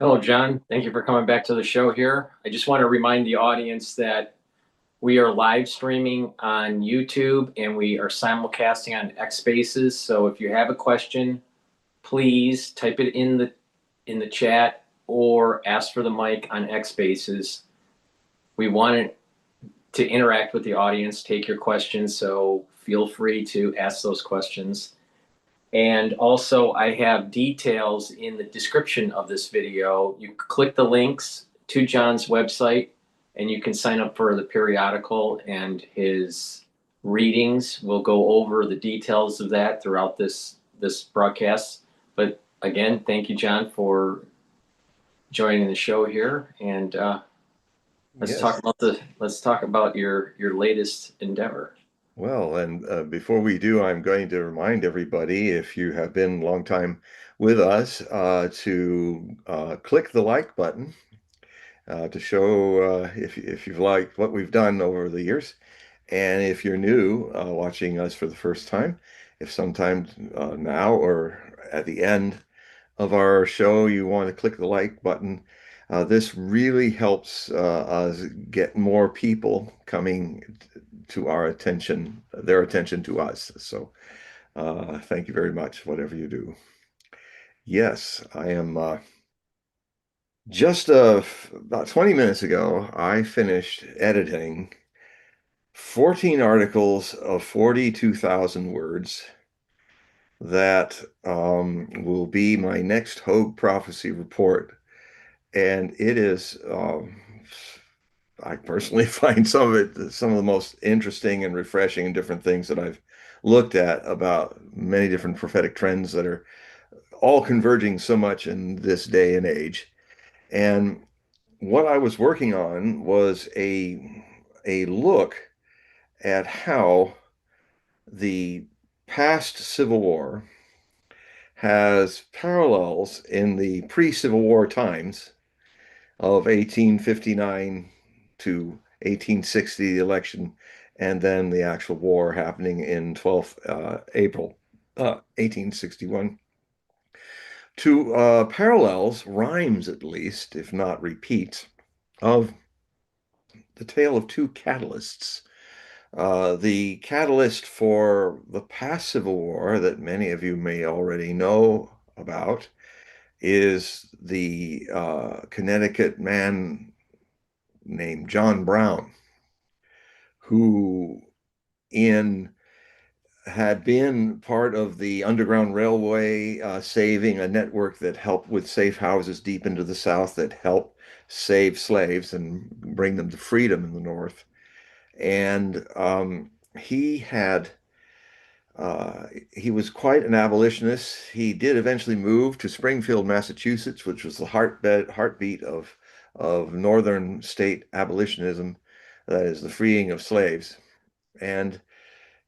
Hello, John. Thank you for coming back to the show here. I just want to remind the audience that we are live streaming on YouTube and we are simulcasting on X Spaces. So if you have a question, please type it in the chat or ask for the mic on X Spaces. We want to interact with the audience, take your questions, so feel free to ask those questions. And also, I have details in the description of this video. You click the links to John's website, and you can sign up for the periodical and his readings. We'll go over the details of that throughout this broadcast. But again, thank you, John, for joining the show here. And Yes. let's talk about your latest endeavor. Well, and before we do, I'm going to remind everybody, if you have been a long time with us, to click the like button to show if you've liked what we've done over the years. And if you're new watching us for the first time, if sometime now or at the end of our show, you want to click the like button. This really helps us get more people coming to our attention, their attention to us. So thank you very much, whatever you do. Yes, I am just about 20 minutes ago, I finished editing 14 articles of 42,000 words that will be my next Hogue prophecy report. And it is, I personally find some of the most interesting and refreshing and different things that I've looked at about many different prophetic trends that are all converging so much in this day and age. And what I was working on was a look at how the past Civil War has parallels in the pre-Civil War times of 1859 to 1860, the election, and then the actual war happening in 12th April 1861. To parallels, rhymes at least, if not repeats, of the tale of two catalysts. The catalyst for the past Civil War that many of you may already know about is the Connecticut man named John Brown, who in had been part of the Underground Railway, saving a network that helped with safe houses deep into the South that helped save slaves and bring them to freedom in the North. And he had he was quite an abolitionist. He did eventually move to Springfield, Massachusetts, which was the heartbeat of Northern state abolitionism, that is the freeing of slaves. And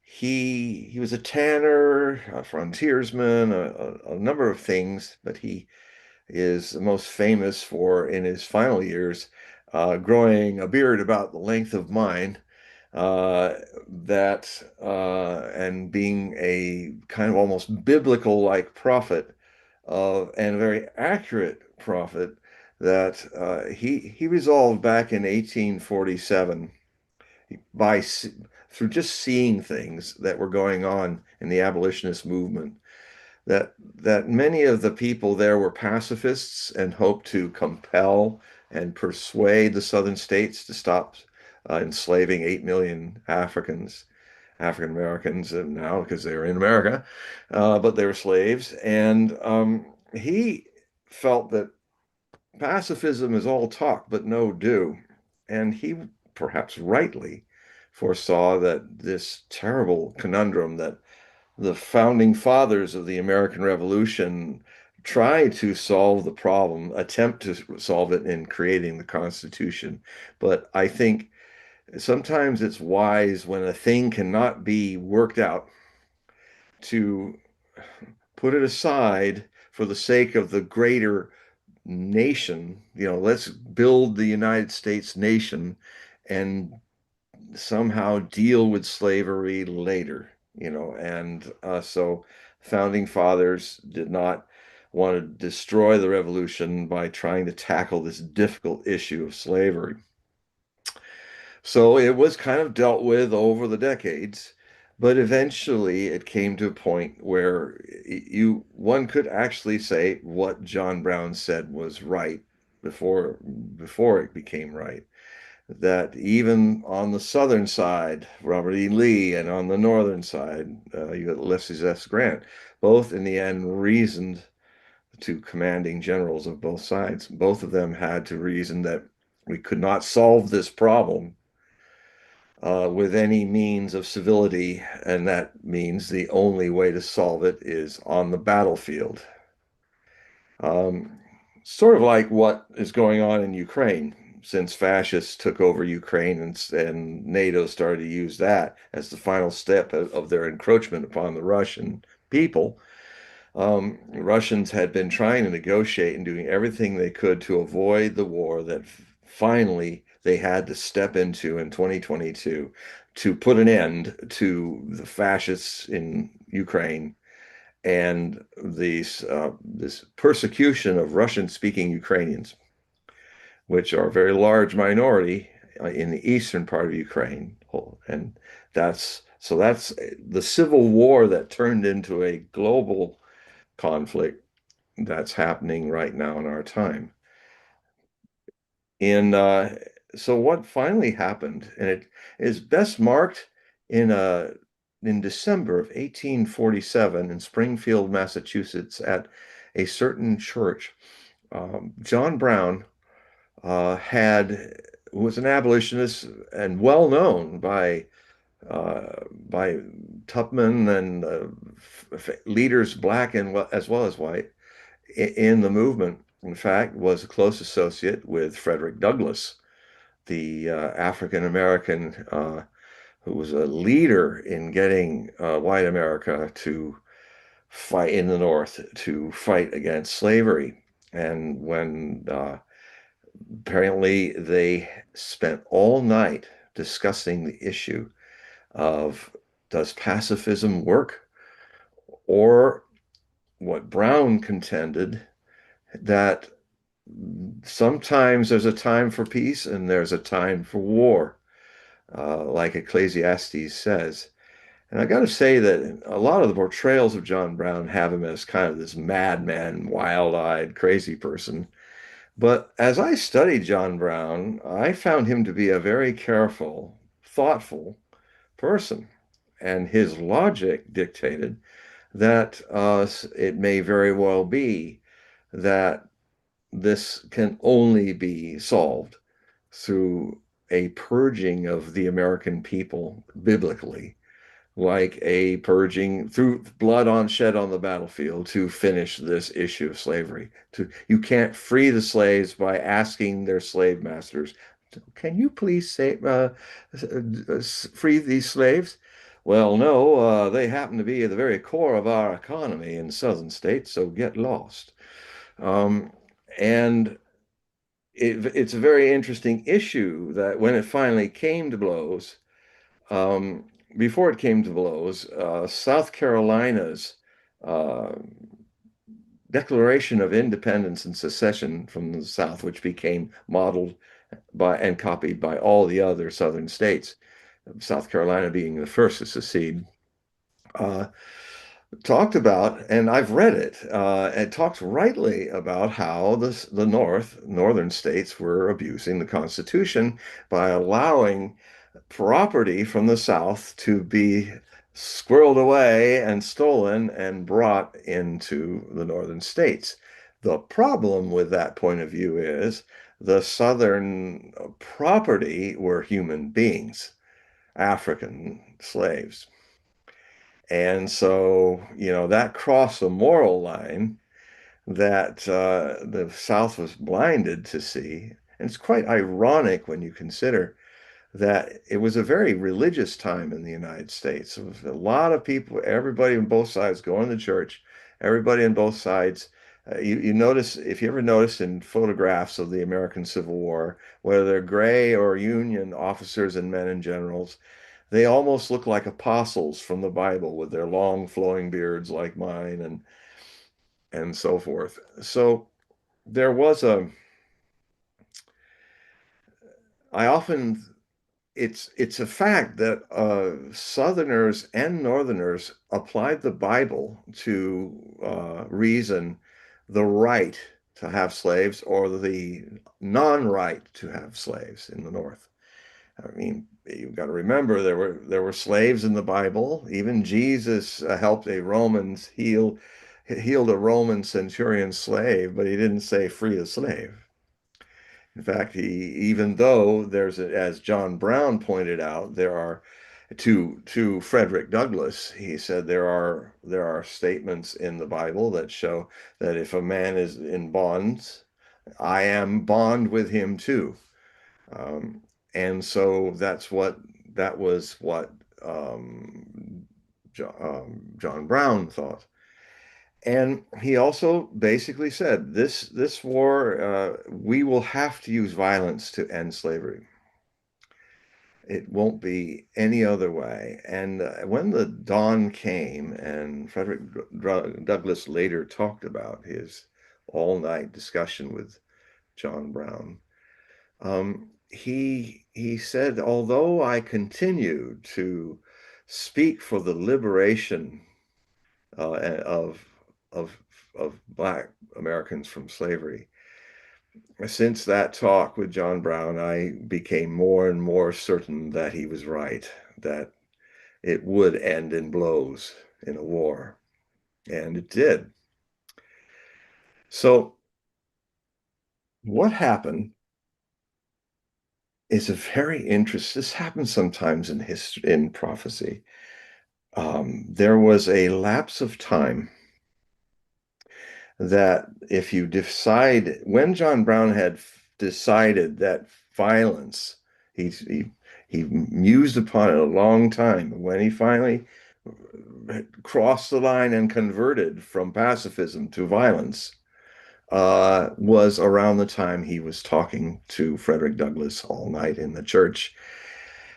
he was a tanner, a frontiersman, a number of things, but he is most famous for, in his final years, growing a beard about the length of mine, that and being a kind of almost biblical-like prophet and a very accurate prophet that he resolved back in 1847 by through just seeing things that were going on in the abolitionist movement that many of the people there were pacifists and hoped to compel and persuade the southern states to stop enslaving 8 million African Americans, and now because they were in America, but they were slaves. And he felt that pacifism is all talk but no do. And he perhaps rightly foresaw that this terrible conundrum that the founding fathers of the American Revolution tried to solve the problem, attempt to solve it in creating the Constitution. But I think sometimes it's wise when a thing cannot be worked out to put it aside for the sake of the greater nation. Let's build the United States nation and somehow deal with slavery later. And so founding fathers did not wanted to destroy the revolution by trying to tackle this difficult issue of slavery. So it was kind of dealt with over the decades, but eventually it came to a point where one could actually say what John Brown said was right before before it became right. That even on the southern side, Robert E. Lee, and on the northern side, you got Ulysses S. Grant, both in the end reasoned, to commanding generals of both sides. Both of them had to reason that we could not solve this problem with any means of civility, and that means the only way to solve it is on the battlefield. Um, Sort of like what is going on in Ukraine, since fascists took over Ukraine and NATO started to use that as the final step of their encroachment upon the Russian people. Russians had been trying to negotiate and doing everything they could to avoid the war that finally they had to step into in 2022 to put an end to the fascists in Ukraine and this persecution of Russian-speaking Ukrainians, which are a very large minority in the eastern part of Ukraine. And that's the civil war that turned into a global conflict that's happening right now in our time. In So what finally happened, and it is best marked in in December of 1847 in Springfield, Massachusetts, at a certain church. John Brown had was an abolitionist and well known by Tupman and leaders black and as well as white in the movement. In fact, was a close associate with Frederick Douglass, the African American who was a leader in getting white America to fight in the North to fight against slavery. And when apparently they spent all night discussing the issue of, does pacifism work, or what Brown contended, that sometimes there's a time for peace and there's a time for war, like Ecclesiastes says. And I got to say that a lot of the portrayals of John Brown have him as kind of this madman, wild-eyed, crazy person. But as I studied John Brown, I found him to be a very careful, thoughtful person. And his logic dictated that it may very well be that this can only be solved through a purging of the American people biblically, like a purging through blood on shed on the battlefield to finish this issue of slavery. You can't free the slaves by asking their slave masters, can you please free these slaves? Well, no, they happen to be at the very core of our economy in southern states, so get lost. Um, and it's a very interesting issue that when it finally came to blows, um, before it came to blows, South Carolina's uh, Declaration of Independence and Secession from the South, which became modeled by and copied by all the other southern states, South Carolina being the first to secede, uh, talked about, and I've read it, it talks rightly about how the northern states were abusing the Constitution by allowing property from the South to be squirreled away and stolen and brought into the northern states. The problem with that point of view is the southern property were human beings, African slaves. And so, that crossed a moral line that the South was blinded to see. And it's quite ironic when you consider that it was a very religious time in the United States. It was a lot of people, everybody on both sides going to church, everybody on both sides. You notice, if you ever notice in photographs of the American Civil War, whether they're gray or Union officers and men and generals, they almost look like apostles from the Bible with their long flowing beards like mine. and so forth. So there was a, I often, it's a fact that Southerners and Northerners applied the Bible to reason the right to have slaves or the non-right to have slaves in the North. I mean, you've got to remember there were slaves in the Bible. Even Jesus helped a healed a Roman centurion slave, but he didn't say free the slave. In fact, even though as John Brown pointed out, there are to Frederick Douglass, he said there are statements in the Bible that show that if a man is in bonds, I am bond with him too. Um, and so that was what John Brown thought. And he also basically said, this war, we will have to use violence to end slavery. It won't be any other way. And when the dawn came, and Frederick Douglass later talked about his all-night discussion with John Brown, he said, although I continued to speak for the liberation of of of Black Americans from slavery, since that talk with John Brown, I became more and more certain that he was right, that it would end in blows in a war, and it did. So what happened is a very interesting. This happens sometimes in history, in prophecy. There was a lapse of time that if you decide, when John Brown had decided that violence, he mused upon it a long time. When he finally crossed the line and converted from pacifism to violence, was around the time he was talking to Frederick Douglass all night in the church,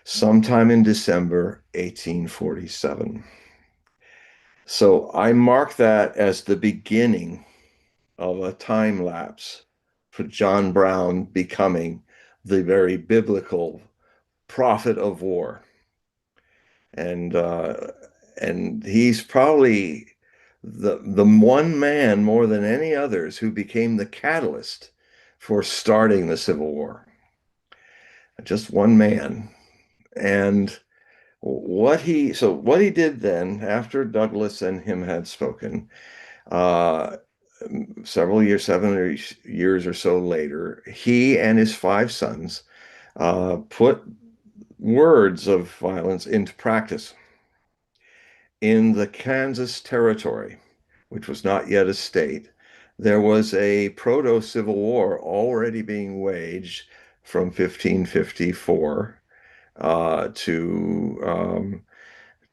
sometime in December 1847. So I mark that as the beginning of a time lapse for John Brown becoming the very biblical prophet of war. And he's probably the one man more than any others who became the catalyst for starting the Civil War. Just one man. And what he did then, after Douglass and him had spoken, uh, several years, 7 years or so later, he and his five sons put words of violence into practice in the Kansas Territory, which was not yet a state. There was a proto-Civil War already being waged from 1554 to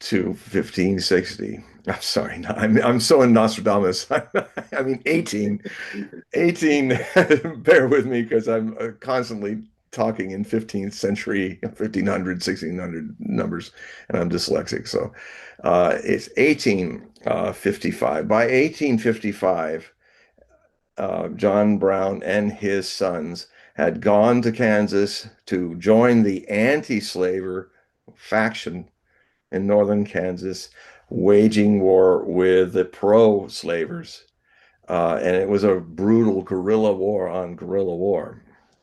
1560. I'm sorry, no, I'm so in Nostradamus. I mean 18. Bear with me because I'm constantly talking in 15th century, 1500, 1600 numbers, and I'm dyslexic. So it's 1855. By 1855, John Brown and his sons had gone to Kansas to join the anti-slaver faction in northern Kansas, waging war with the pro-slavers. And it was a brutal guerrilla war on guerrilla war.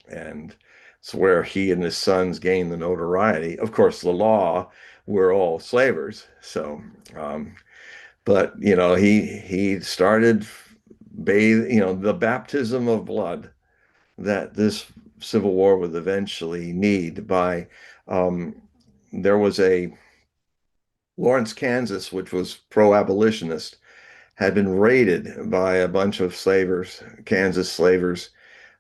And it's where he and his sons gained the notoriety. Of course, the law were all slavers. So, but he started the baptism of blood that this Civil War would eventually need by there was a Lawrence, Kansas, which was pro-abolitionist, had been raided by a bunch of slavers, Kansas slavers,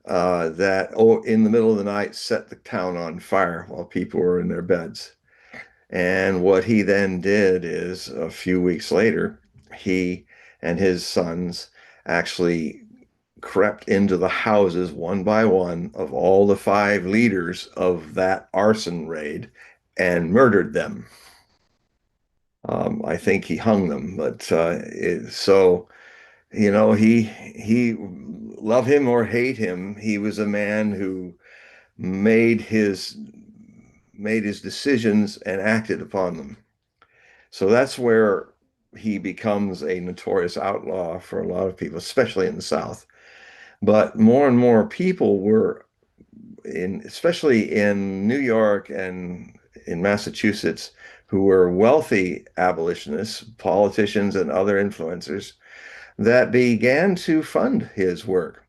that in the middle of the night set the town on fire while people were in their beds. And what he then did is a few weeks later, he and his sons actually crept into the houses one by one of all the five leaders of that arson raid and murdered them. I think he hung them, but so he love him or hate him, he was a man who made his made his decisions and acted upon them. So that's where he becomes a notorious outlaw for a lot of people, especially in the South. But more and more people were especially in New York and in Massachusetts, who were wealthy abolitionists, politicians, and other influencers that began to fund his work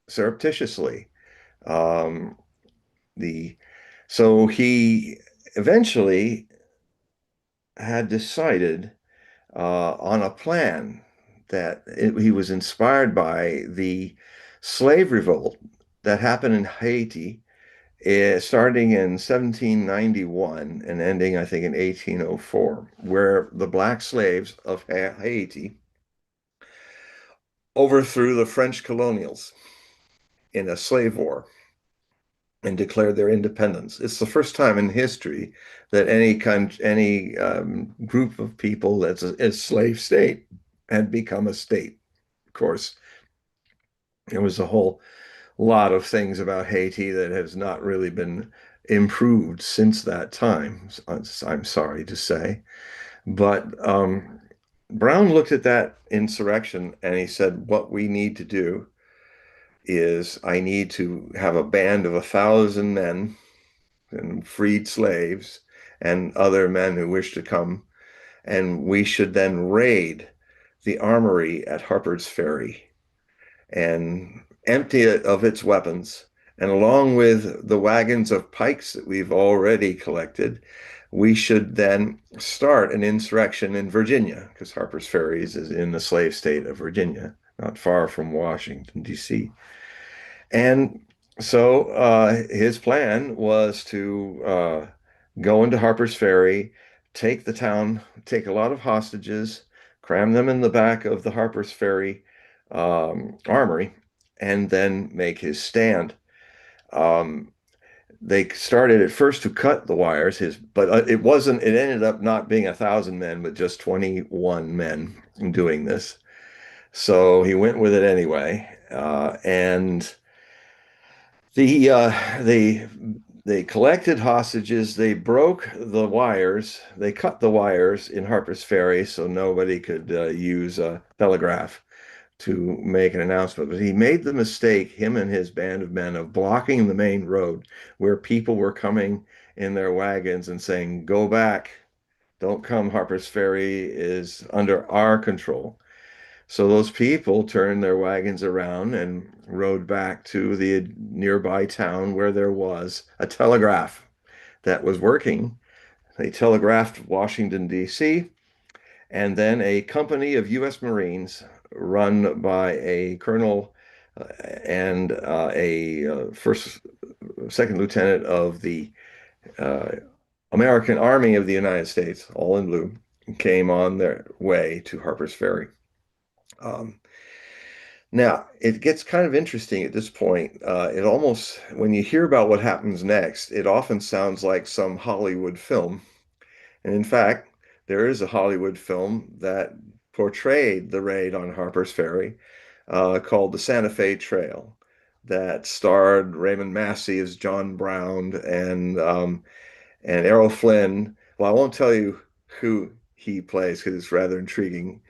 surreptitiously. Um, the so he eventually had decided on a plan he was inspired by the slave revolt that happened in Haiti, starting in 1791 and ending, I think, in 1804, where the black slaves of Haiti overthrew the French colonials in a slave war and declared their independence. It's the first time in history that any group of people that's a slave state had become a state. Of course, there was a whole lot of things about Haiti that has not really been improved since that time, I'm sorry to say. But Brown looked at that insurrection and he said, what we need to do is I need to have a band of 1,000 men and freed slaves and other men who wish to come, and we should then raid the armory at Harper's Ferry and empty it of its weapons. And along with the wagons of pikes that we've already collected, we should then start an insurrection in Virginia, because Harper's Ferry is in the slave state of Virginia, not far from Washington, D.C. And so his plan was to go into Harper's Ferry, take the town, take a lot of hostages, cram them in the back of the Harper's Ferry armory, and then make his stand. Um, they started at first to cut the wires, but it wasn't. It ended up not being 1,000 men, but just 21 men doing this. So he went with it anyway, and the they collected hostages. They broke the wires. They cut the wires in Harper's Ferry so nobody could use a telegraph to make an announcement. But he made the mistake, him and his band of men, of blocking the main road where people were coming in their wagons and saying, "Go back, don't come. Harper's Ferry is under our control." So those people turned their wagons around and rode back to the nearby town where there was a telegraph that was working. They telegraphed Washington, D.C., and then a company of U.S. Marines run by a colonel and a second lieutenant of the uh, American Army of the United States, all in blue, came on their way to Harper's Ferry. Um, Now, it gets kind of interesting at this point. When you hear about what happens next, it often sounds like some Hollywood film. And in fact, there is a Hollywood film that portrayed the raid on Harper's Ferry called The Santa Fe Trail that starred Raymond Massey as John Brown and Errol Flynn. Well, I won't tell you who he plays because it's rather intriguing.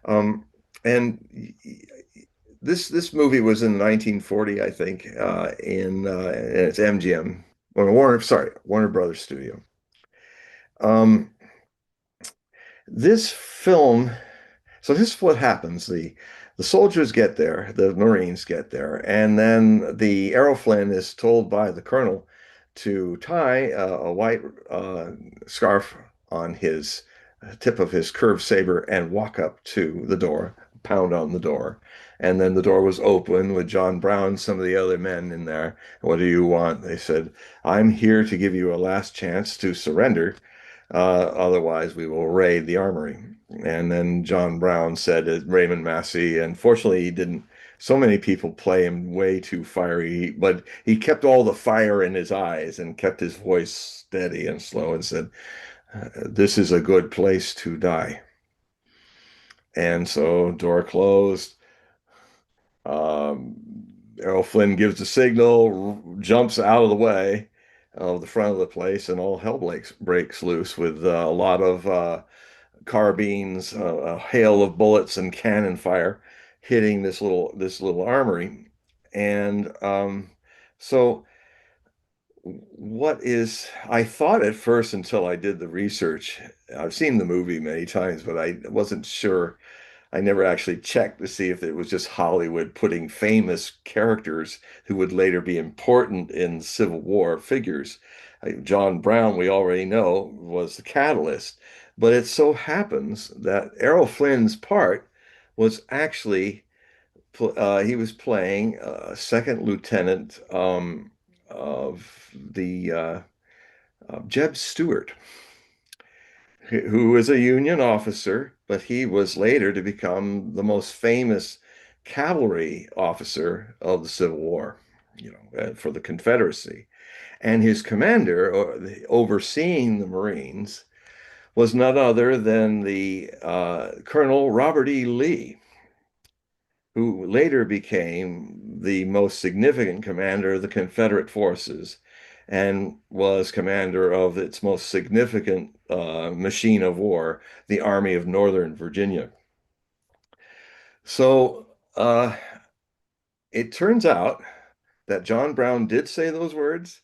Um, and this movie was in 1940, I think, and it's MGM, Warner Brothers Studio. Um, this film, so this is what happens. The soldiers get there, the Marines get there, and then the Errol Flynn is told by the colonel to tie a white scarf on his tip of his curved saber and walk up to the door, pound on the door. And then the door was open with John Brown, some of the other men in there. What do you want? They said, I'm here to give you a last chance to surrender. Otherwise, we will raid the armory. And then John Brown said, Raymond Massey, and fortunately, he didn't. So many people play him way too fiery, but he kept all the fire in his eyes and kept his voice steady and slow and said, This is a good place to die. And so door closed. Um, Errol Flynn gives the signal, jumps out of the way of the front of the place, and all hell breaks loose with a lot of carbines, a hail of bullets and cannon fire hitting this little armory. And so what is I thought at first until I did the research. I've seen the movie many times, but I wasn't sure. I never actually checked to see if it was just Hollywood putting famous characters who would later be important in Civil War figures. John Brown, we already know, was the catalyst. But it so happens that Errol Flynn's part was actually, he was playing second lieutenant of the Jeb Stuart, who was a Union officer, but he was later to become the most famous cavalry officer of the Civil War, for the Confederacy. And his commander, overseeing the Marines, was none other than the Colonel Robert E. Lee, who later became the most significant commander of the Confederate forces and was commander of its most significant machine of war, the Army of Northern Virginia. So it turns out that John Brown did say those words,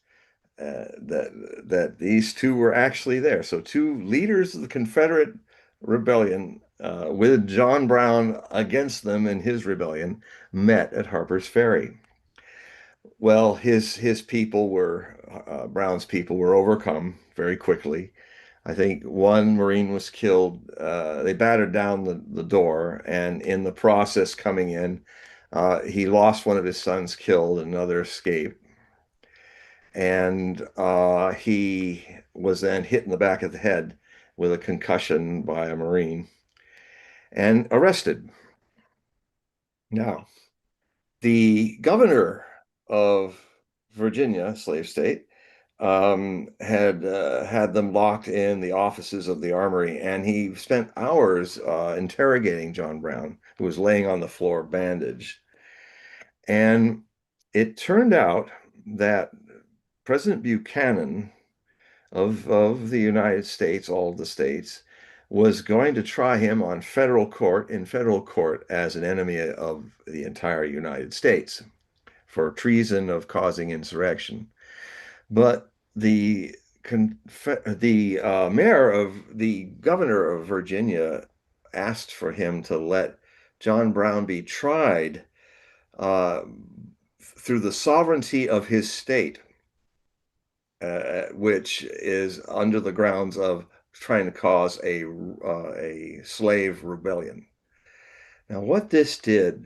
that these two were actually there. So two leaders of the Confederate rebellion, with John Brown against them in his rebellion, met at Harper's Ferry. Well, his people were Brown's people were overcome very quickly. I think one Marine was killed. They battered down the door, and in the process coming in, he lost one of his sons killed, another escaped. And he was then hit in the back of the head with a concussion by a Marine and arrested. Now, the governor of Virginia, slave state, had them locked in the offices of the armory, and he spent hours interrogating John Brown, who was laying on the floor bandaged. And it turned out that President Buchanan of the United States, all of the states, was going to try him on federal court as an enemy of the entire United States for treason of causing insurrection. But the governor of Virginia asked for him to let John Brown be tried uh, through the sovereignty of his state, which is under the grounds of trying to cause a slave rebellion. Now, what this did,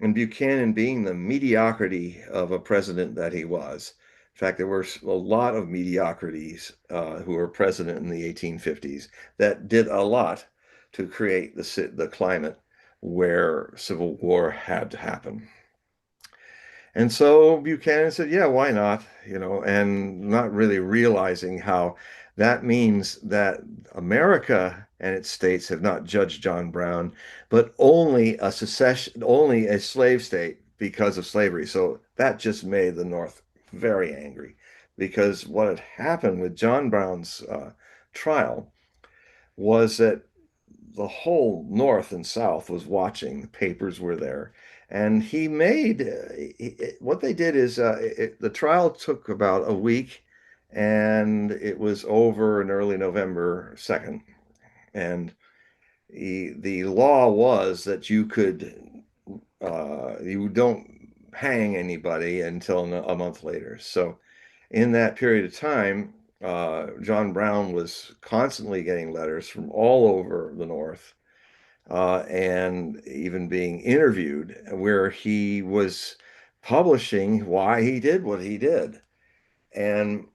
and Buchanan being the mediocrity of a president that he was, in fact, there were a lot of mediocrities who were president in the 1850s that did a lot to create the climate where civil war had to happen. And so Buchanan said, yeah, why not? And not really realizing how that means that America and its states have not judged John Brown, but only a slave state because of slavery. So that just made the North very angry, because what had happened with John Brown's trial was that the whole North and South was watching. The papers were there. And what they did is, the trial took about a week, and it was over in early November 2nd. And the law was that you don't hang anybody until a month later. So in that period of time, John Brown was constantly getting letters from all over the North, and even being interviewed, where he was publishing why he did what he did. And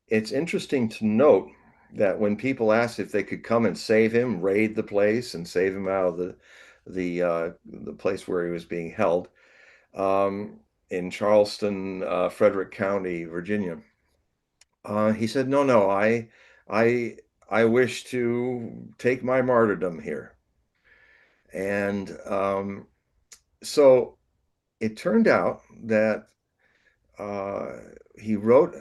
it's interesting to note that when people asked if they could come and save him, raid the place and save him out of the place where he was being held, in Charleston, Frederick County, Virginia, he said, "No, no, I, I wish to take my martyrdom here." And so it turned out that uh, he wrote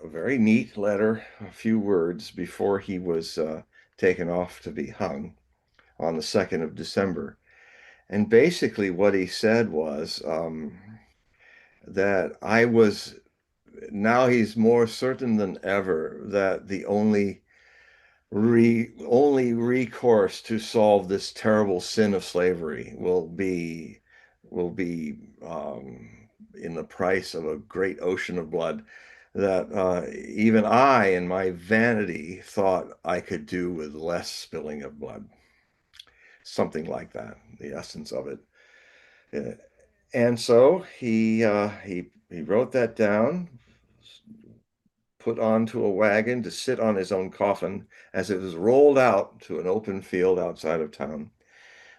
a very neat letter, a few words before he was taken off to be hung on the 2nd of December. And basically, what he said was that I was, now he's more certain than ever that the only recourse to solve this terrible sin of slavery will be in the price of a great ocean of blood that even I, in my vanity, thought I could do with less spilling of blood. Something like that, the essence of it. Uh, And so he wrote that down, put onto a wagon to sit on his own coffin as it was rolled out to an open field outside of town,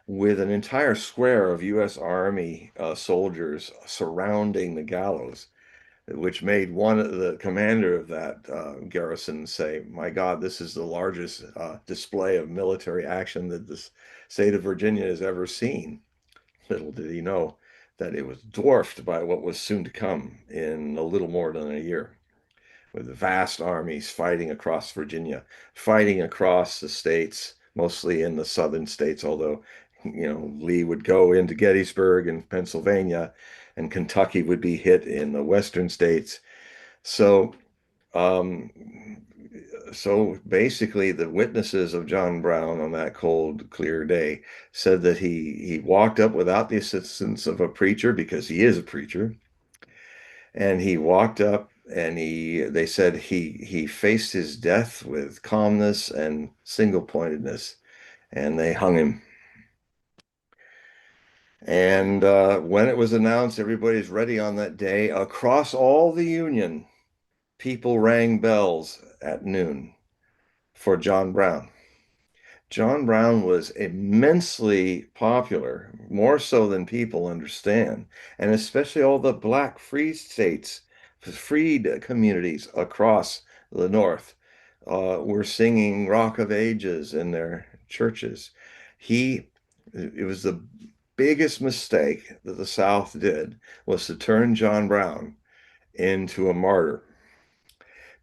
with an entire square of U.S. Army soldiers surrounding the gallows, which made one of the commander of that garrison say, "My God, this is the largest display of military action that the state of Virginia has ever seen." Little did he know that it was dwarfed by what was soon to come in a little more than a year, with vast armies fighting across Virginia, fighting across the states, mostly in the southern states, although, Lee would go into Gettysburg and Pennsylvania, and Kentucky would be hit in the western states. So, um, so basically, the witnesses of John Brown on that cold, clear day said that he walked up without the assistance of a preacher, because he is a preacher, and he walked up and they said he faced his death with calmness and single-pointedness, and they hung him. And when it was announced everybody's ready on that day, across all the Union, people rang bells at noon for John Brown. John Brown was immensely popular, more so than people understand, and especially all the black free states, freed communities across the North were singing Rock of Ages in their churches. It was the biggest mistake that the South did, was to turn John Brown into a martyr,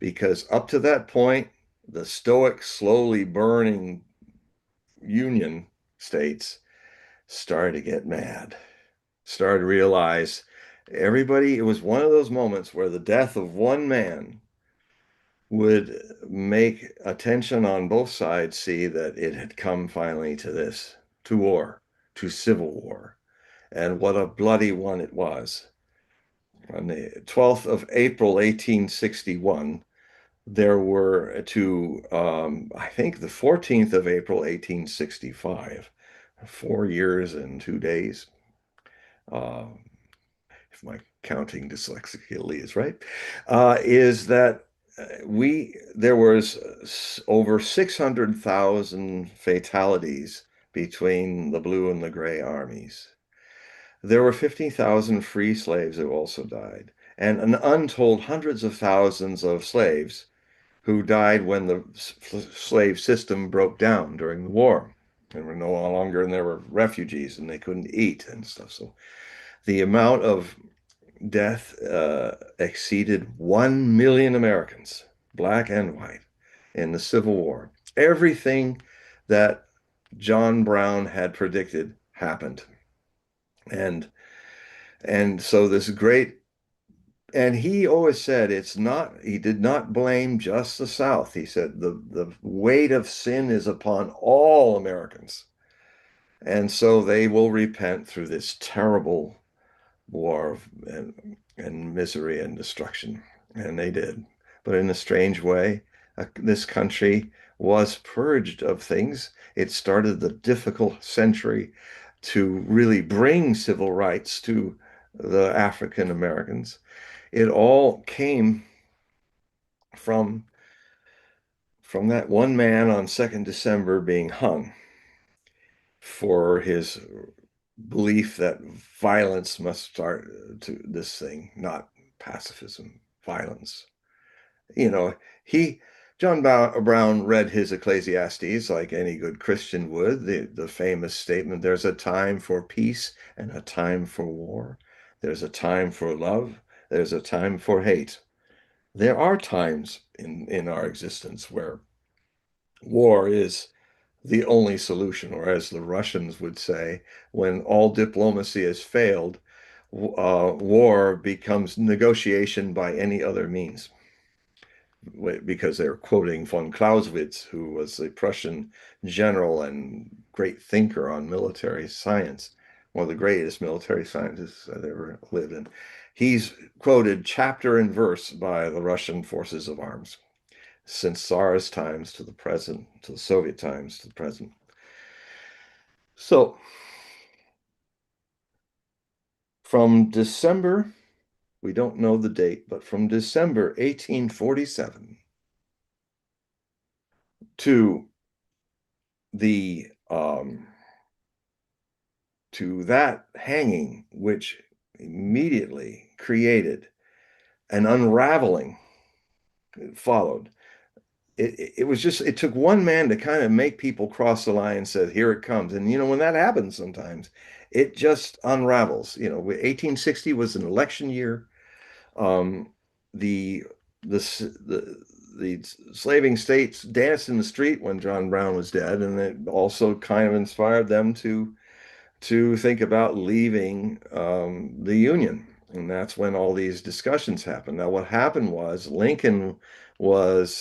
because up to that point, the stoic, slowly burning Union states started to get mad, started to realize everybody, it was one of those moments where the death of one man would make attention on both sides see that it had come finally to this, to war, to civil war, and what a bloody one it was. On the 12th of April, 1861, there were I think the 14th of April, 1865, 4 years and 2 days, uh, if my counting dyslexically is right, is that there was over 600,000 fatalities between the blue and the gray armies. There were 50,000 free slaves who also died, and an untold hundreds of thousands of slaves who died when the slave system broke down during the war. They were no longer, and there were refugees, and they couldn't eat and stuff. So the amount of death exceeded 1 million Americans, black and white, in the Civil War. Everything that John Brown had predicted happened. And so this great, and he always said he did not blame just the South. He said the weight of sin is upon all Americans. And so they will repent through this terrible war and misery and destruction. And they did. But in a strange way, this country was purged of things. It started the difficult century to really bring civil rights to the African Americans. It all came from that one man on 2nd December being hung for his belief that violence must start to this thing, not pacifism, violence. You know, he John Brown read his Ecclesiastes like any good Christian would, the famous statement, there's a time for peace and a time for war. There's a time for love. There's a time for hate. There are times in our existence where war is the only solution, or as the Russians would say, when all diplomacy has failed, war becomes negotiation by any other means. Because they're quoting von Clausewitz, who was a Prussian general and great thinker on military science, one of the greatest military scientists that ever lived. And he's quoted chapter and verse by the Russian forces of arms since Tsar's times to the present, to the Soviet times to the present. So from December, we don't know the date, but from December 1847 to the to that hanging, which immediately created an unraveling followed. It was just, it took one man to kind of make people cross the line and said, here it comes. And, when that happens sometimes, it just unravels. 1860 was an election year. Um, the, the slaving states danced in the street when John Brown was dead, and it also kind of inspired them to think about leaving the Union. And that's when all these discussions happened. Now, what happened was Lincoln was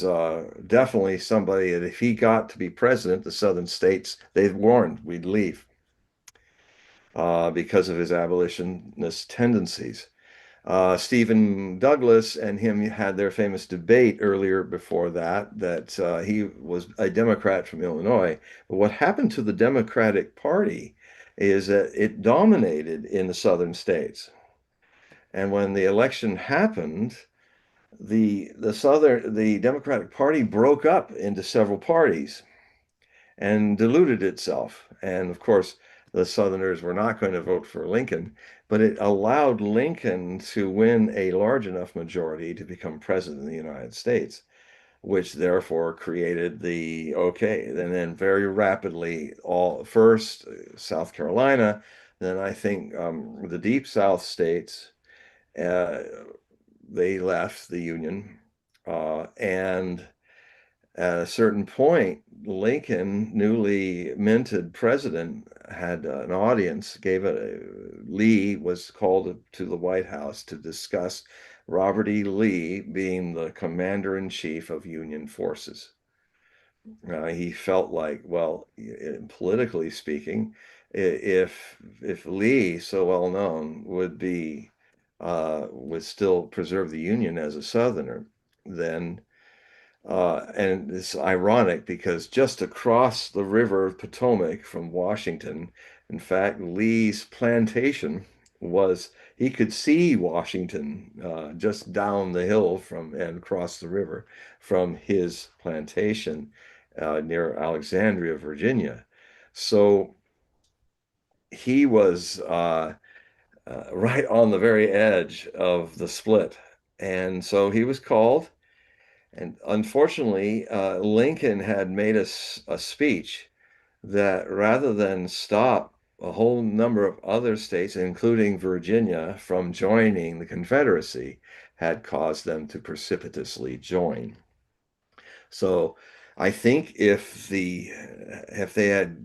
definitely somebody that if he got to be president, the Southern states, they warned we'd leave because of his abolitionist tendencies. Stephen Douglas and him had their famous debate earlier before that he was a Democrat from Illinois. But what happened to the Democratic Party is that it dominated in the southern states. And when the election happened, the Democratic Party broke up into several parties and diluted itself. And of course, the Southerners were not going to vote for Lincoln, but it allowed Lincoln to win a large enough majority to become president of the United States, which therefore created and then very rapidly, all first South Carolina, then I think the Deep South states, uh, they left the Union, and at a certain point, Lincoln, newly minted president, had an audience, Lee was called to the White House to discuss Robert E. Lee being the commander in chief of Union forces. He felt like, well, politically speaking, if Lee, so well known, would still preserve the Union as a Southerner, then and it's ironic because just across the river Potomac from Washington, in fact, Lee's plantation was, he could see Washington just down the hill and across the river from his plantation near Alexandria, Virginia. So he was right on the very edge of the split. And so he was called. And unfortunately, Lincoln had made a speech that rather than stop a whole number of other states, including Virginia, from joining the Confederacy, had caused them to precipitously join. So I think if they had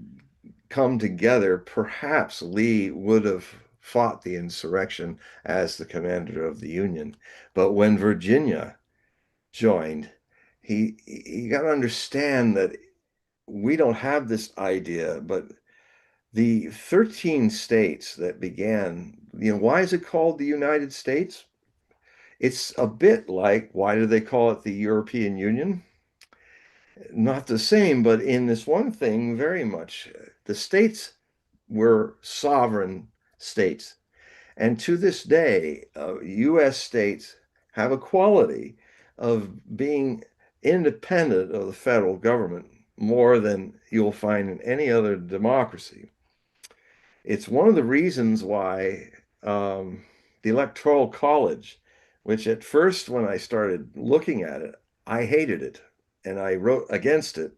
come together, perhaps Lee would have fought the insurrection as the commander of the Union. But when Virginia joined, he got to understand that we don't have this idea, but the 13 states that began, why is it called the United States? It's a bit like, why do they call it the European Union? Not the same, but in this one thing, very much. The states were sovereign states. And to this day, US states have a quality of being independent of the federal government more than you'll find in any other democracy. It's one of the reasons why the Electoral College, which at first, when I started looking at it, I hated it. and I wrote against it.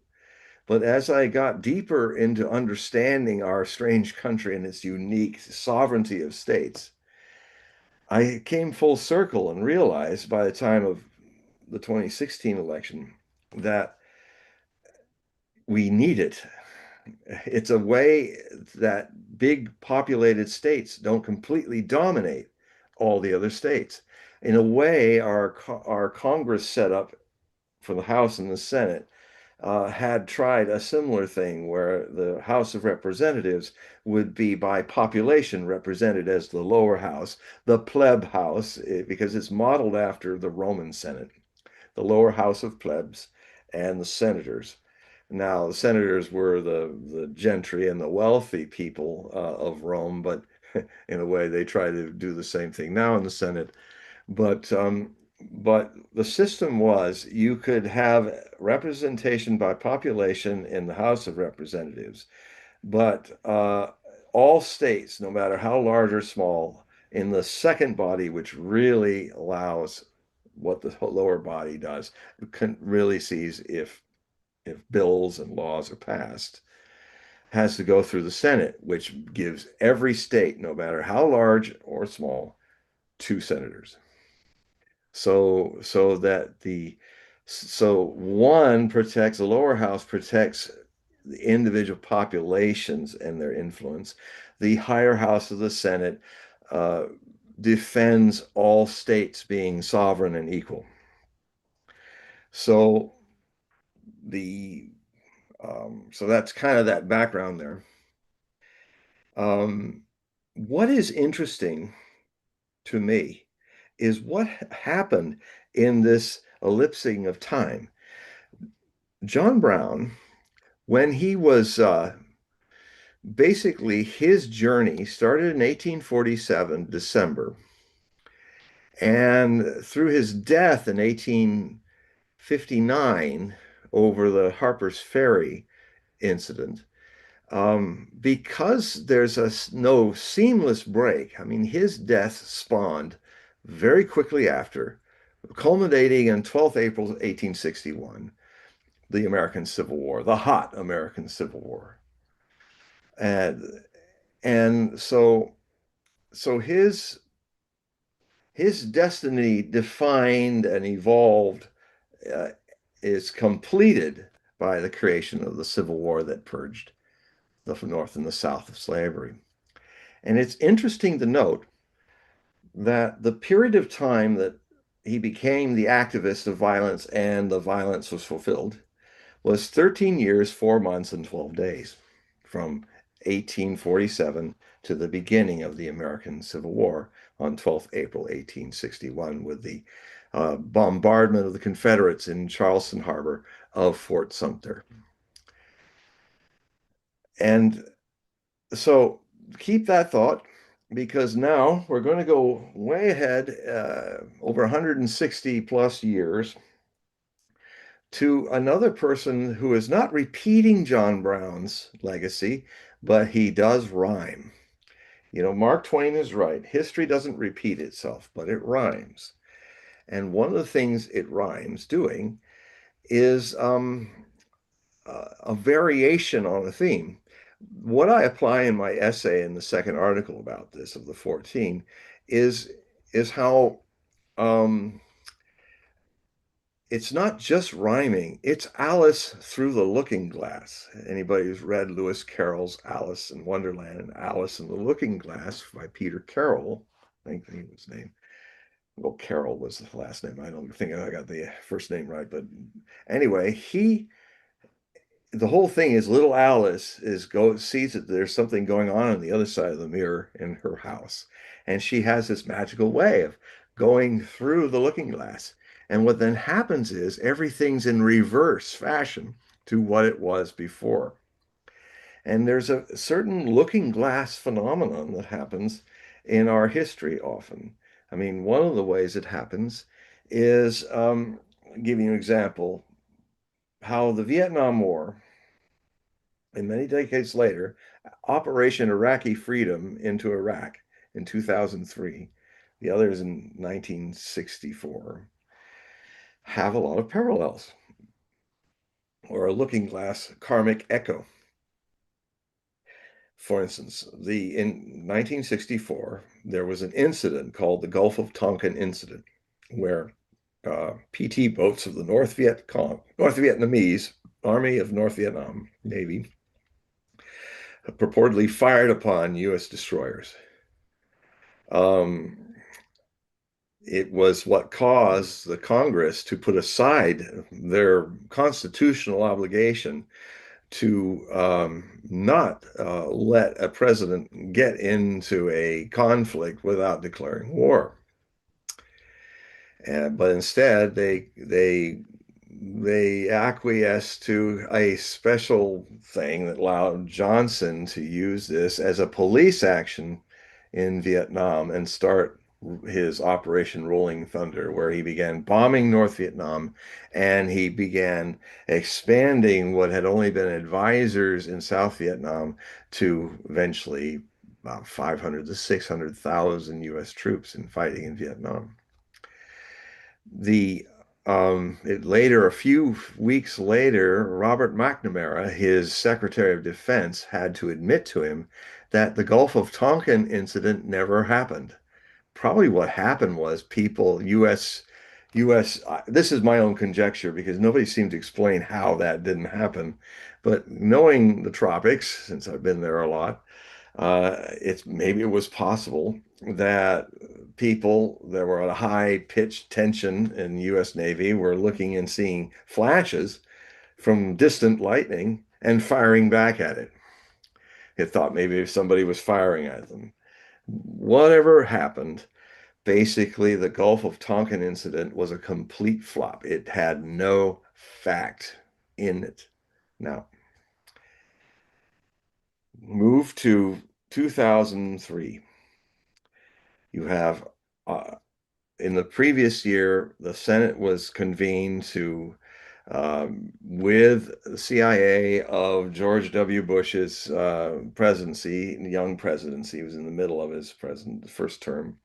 But as I got deeper into understanding our strange country and its unique sovereignty of states, I came full circle and realized by the time of the 2016 election that we need it. It's a way that big populated states don't completely dominate all the other states. In a way, our Congress setup for the House and the Senate had tried a similar thing where the House of Representatives would be by population represented as the lower house, the pleb house, because it's modeled after the Roman Senate, the lower house of plebs, and the senators. Now, the senators were the gentry and the wealthy people of Rome, but in a way, they try to do the same thing now in the Senate. But the system was you could have representation by population in the House of Representatives, but all states, no matter how large or small, in the second body, which really allows what the lower body does, can really sees if bills and laws are passed, has to go through the Senate, which gives every state, no matter how large or small, two senators. So one protects, the lower house protects the individual populations and their influence. The higher house of the Senate uh, defends all states being sovereign and equal. So the so that's kind of that background there. Um, what is interesting to me is what happened in this ellipsing of time. John Brown, when he was basically his journey started in 1847, December, and through his death in 1859 over the Harper's Ferry incident, because there's no seamless break. I mean, his death spawned very quickly after, culminating on 12th April 1861, the American Civil War, the hot American Civil War. And so his destiny defined and evolved uh, is completed by the creation of the Civil War that purged the North and the South of slavery. And it's interesting to note that the period of time that he became the activist of violence and the violence was fulfilled was 13 years, 4 months, and 12 days from 1847 to the beginning of the American Civil War on 12th April 1861 with the bombardment of the Confederates in Charleston Harbor of Fort Sumter. And so keep that thought because now we're going to go way ahead over 160 plus years to another person who is not repeating John Brown's legacy, but he does rhyme. You know, Mark Twain is right. History doesn't repeat itself, but it rhymes. And one of the things it rhymes doing is a variation on a theme. What I apply in my essay in the second article about this of the 14 is how it's not just rhyming, it's Alice through the looking glass. Anybody who's read Lewis Carroll's Alice in Wonderland and Alice in the Looking Glass by Peter Carroll, I think he was his name. Well, Carroll was the last name. I don't think I got the first name right, but anyway, the whole thing is little Alice sees that there's something going on the other side of the mirror in her house. And she has this magical way of going through the looking glass. And what then happens is everything's in reverse fashion to what it was before. And there's a certain looking glass phenomenon that happens in our history often. I mean, one of the ways it happens is, give you an example, how the Vietnam War and many decades later, Operation Iraqi Freedom into Iraq in 2003, the others in 1964, have a lot of parallels. or a looking glass karmic echo. For instance, in 1964, there was an incident called the Gulf of Tonkin incident, where PT boats of the North Vietnamese Army of North Vietnam Navy purportedly fired upon U.S. destroyers. Um, it was what caused the Congress to put aside their constitutional obligation to not let a president get into a conflict without declaring war. But instead, they acquiesced to a special thing that allowed Johnson to use this as a police action in Vietnam and start his Operation Rolling Thunder, where he began bombing North Vietnam and he began expanding what had only been advisors in South Vietnam to eventually about 500 to 600,000 U.S. troops in fighting in Vietnam. A few weeks later, Robert McNamara, his Secretary of Defense, had to admit to him that the Gulf of Tonkin incident never happened. Probably what happened was this is my own conjecture because nobody seemed to explain how that didn't happen. But knowing the tropics, since I've been there a lot, maybe it was possible that people that were at a high pitched tension in the U.S. Navy were looking and seeing flashes from distant lightning and firing back at it. It thought maybe if somebody was firing at them. Whatever happened, basically the Gulf of Tonkin incident was a complete flop. It had no fact in it. Now, move to 2003. You have in the previous year, the Senate was convened to, with the CIA of George W. Bush's presidency, young presidency. He was in the middle of his first term.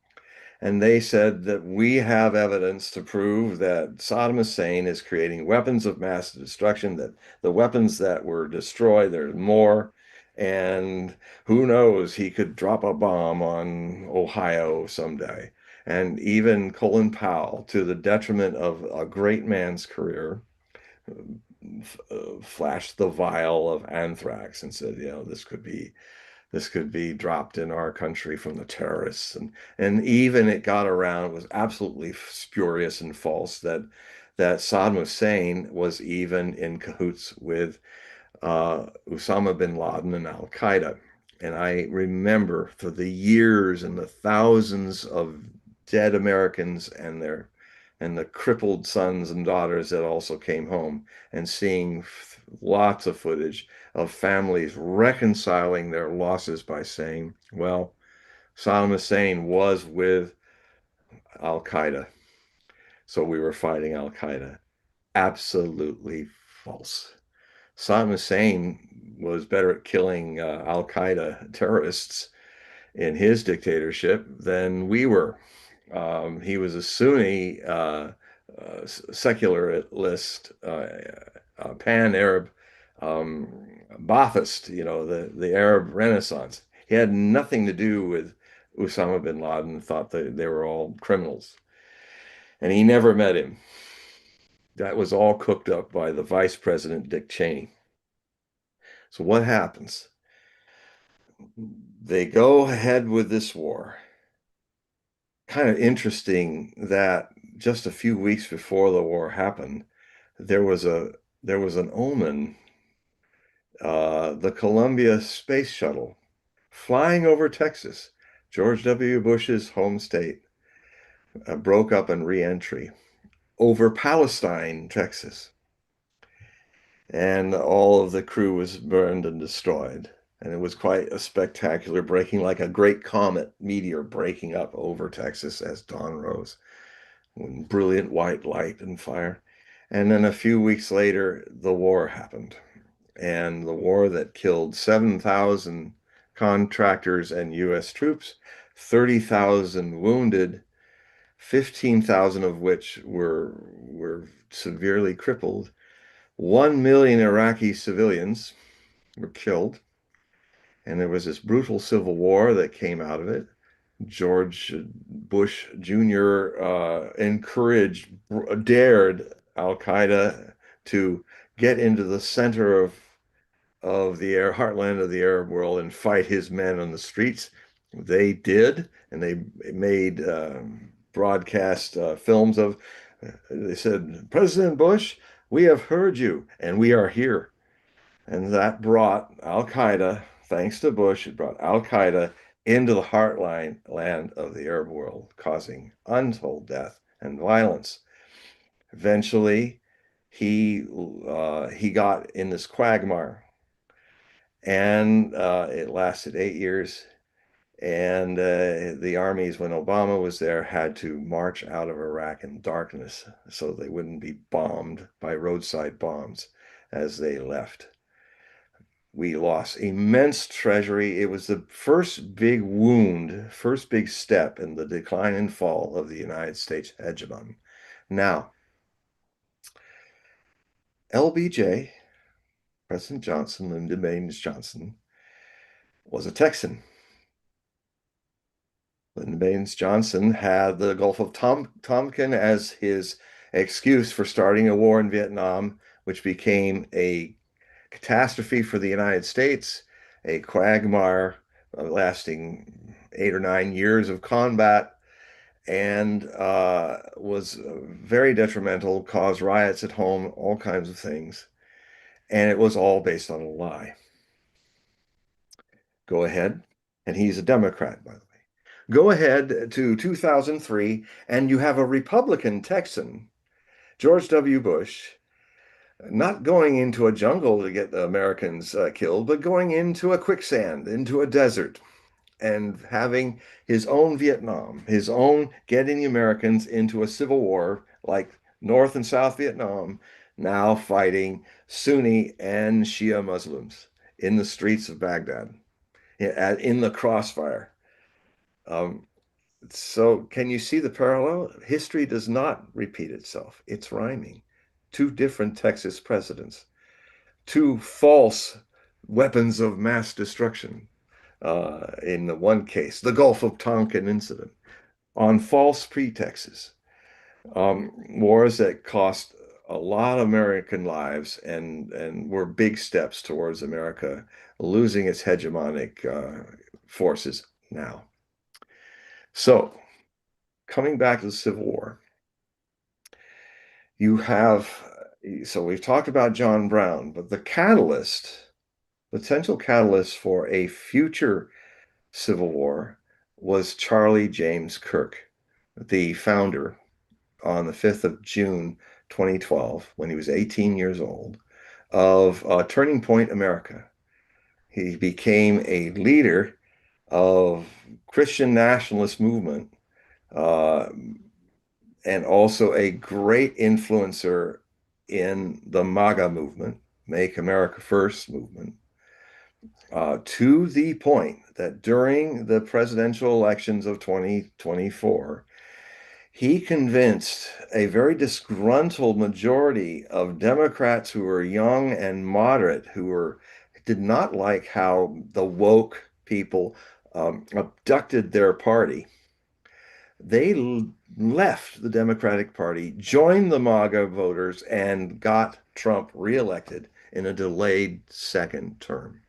And they said that we have evidence to prove that Saddam Hussein is creating weapons of mass destruction, that the weapons that were destroyed, there's more. And who knows, he could drop a bomb on Ohio someday. And even Colin Powell, to the detriment of a great man's career, flashed the vial of anthrax and said, this could be dropped in our country from the terrorists. And even it got around, it was absolutely spurious and false that Saddam Hussein was even in cahoots with Osama bin Laden and Al Qaeda. And I remember for the years and the thousands of dead Americans and the crippled sons and daughters that also came home and seeing lots of footage of families reconciling their losses by saying, well, Saddam Hussein was with Al Qaeda, so we were fighting Al Qaeda. Absolutely false. Saddam Hussein was better at killing Al Qaeda terrorists in his dictatorship than we were. He was a Sunni secularist, pan-Arab Ba'athist, the Arab Renaissance. He had nothing to do with Osama bin Laden, thought that they were all criminals. And he never met him. That was all cooked up by the Vice President, Dick Cheney. So what happens? They go ahead with this war. Kind of interesting that just a few weeks before the war happened, there was an omen. The Columbia Space Shuttle flying over Texas, George W. Bush's home state, broke up in re-entry over Palestine, Texas. And all of the crew was burned and destroyed. And it was quite a spectacular breaking, like a great comet meteor breaking up over Texas as dawn rose. Brilliant white light and fire. And then a few weeks later, the war happened. And the war that killed 7,000 contractors and U.S. troops, 30,000 wounded, 15,000 of which were severely crippled, 1 million Iraqi civilians were killed, and there was this brutal civil war that came out of it. George Bush Jr. Dared Al Qaeda to get into the center of the heartland of the Arab world and fight his men on the streets. They did, and they made broadcast films of. They said, President Bush, we have heard you, and we are here. And that brought Al Qaeda, thanks to Bush, it brought Al Qaeda into the heartland land of the Arab world, causing untold death and violence. Eventually, he got in this quagmire, and it lasted 8 years. And the armies, when Obama was there, had to march out of Iraq in darkness so they wouldn't be bombed by roadside bombs as they left. We lost immense treasury. It was the first big wound, first big step in the decline and fall of the United States hegemony. Now, LBJ, President Johnson, Lyndon Baines Johnson, was a Texan. Lyndon Baines Johnson had the Gulf of Tonkin as his excuse for starting a war in Vietnam, which became a catastrophe for the United States, a quagmire lasting 8 or 9 years of combat, and was very detrimental, caused riots at home, all kinds of things. And it was all based on a lie. Go ahead. And he's a Democrat, by the way. Go ahead to 2003, and you have a Republican Texan, George W. Bush, not going into a jungle to get the Americans killed, but going into a quicksand, into a desert, and having his own Vietnam, his own getting the Americans into a civil war like North and South Vietnam, now fighting Sunni and Shia Muslims in the streets of Baghdad, in the crossfire. So can you see the parallel? History does not repeat itself. It's rhyming. Two different Texas presidents, two false weapons of mass destruction. In the one case, the Gulf of Tonkin incident, on false pretexts. Wars that cost a lot of American lives and were big steps towards America losing its hegemonic forces now. So, coming back to the Civil War, you have, so we've talked about John Brown, but the catalyst, potential catalyst for a future Civil War was Charlie James Kirk, the founder, on the 5th of June 2012, when he was 18 years old, of Turning Point America. He became a leader of Christian nationalist movement, and also a great influencer in the MAGA movement, Make America First movement, to the point that during the presidential elections of 2024, he convinced a very disgruntled majority of Democrats who were young and moderate, did not like how the woke people abducted their party. They left the Democratic Party, joined the MAGA voters, and got Trump reelected in a delayed second term.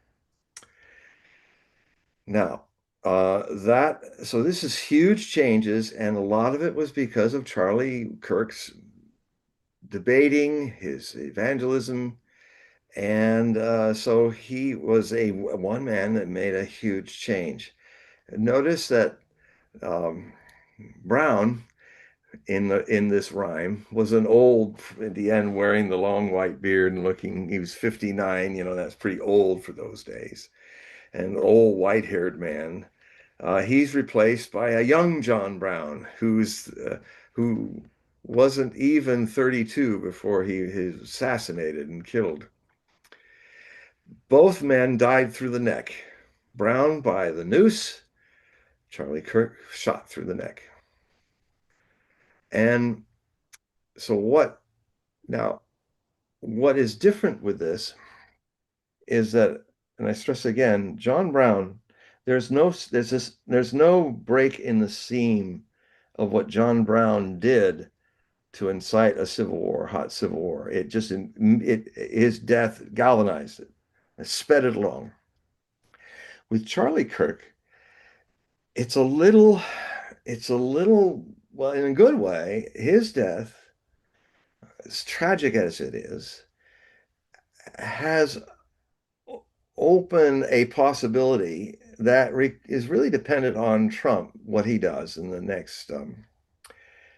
Now, so this is huge changes, and a lot of it was because of Charlie Kirk's debating, his evangelism, and so he was a one man that made a huge change. Notice that Brown in this rhyme was an old at the end, wearing the long white beard and looking, he was 59, that's pretty old for those days, an old white-haired man. He's replaced by a young John Brown who wasn't even 32 before he was assassinated and killed. Both men died through the neck. Brown by the noose, Charlie Kirk shot through the neck. And so what now? what is different with this is that, and I stress again, John Brown, there's no break in the seam of what John Brown did to incite a civil war, hot civil war. His death galvanized it, and sped it along. With Charlie Kirk, it's a little, it's a little, well, in a good way, his death, as tragic as it is, has opened a possibility that is really dependent on Trump, what he does in the next,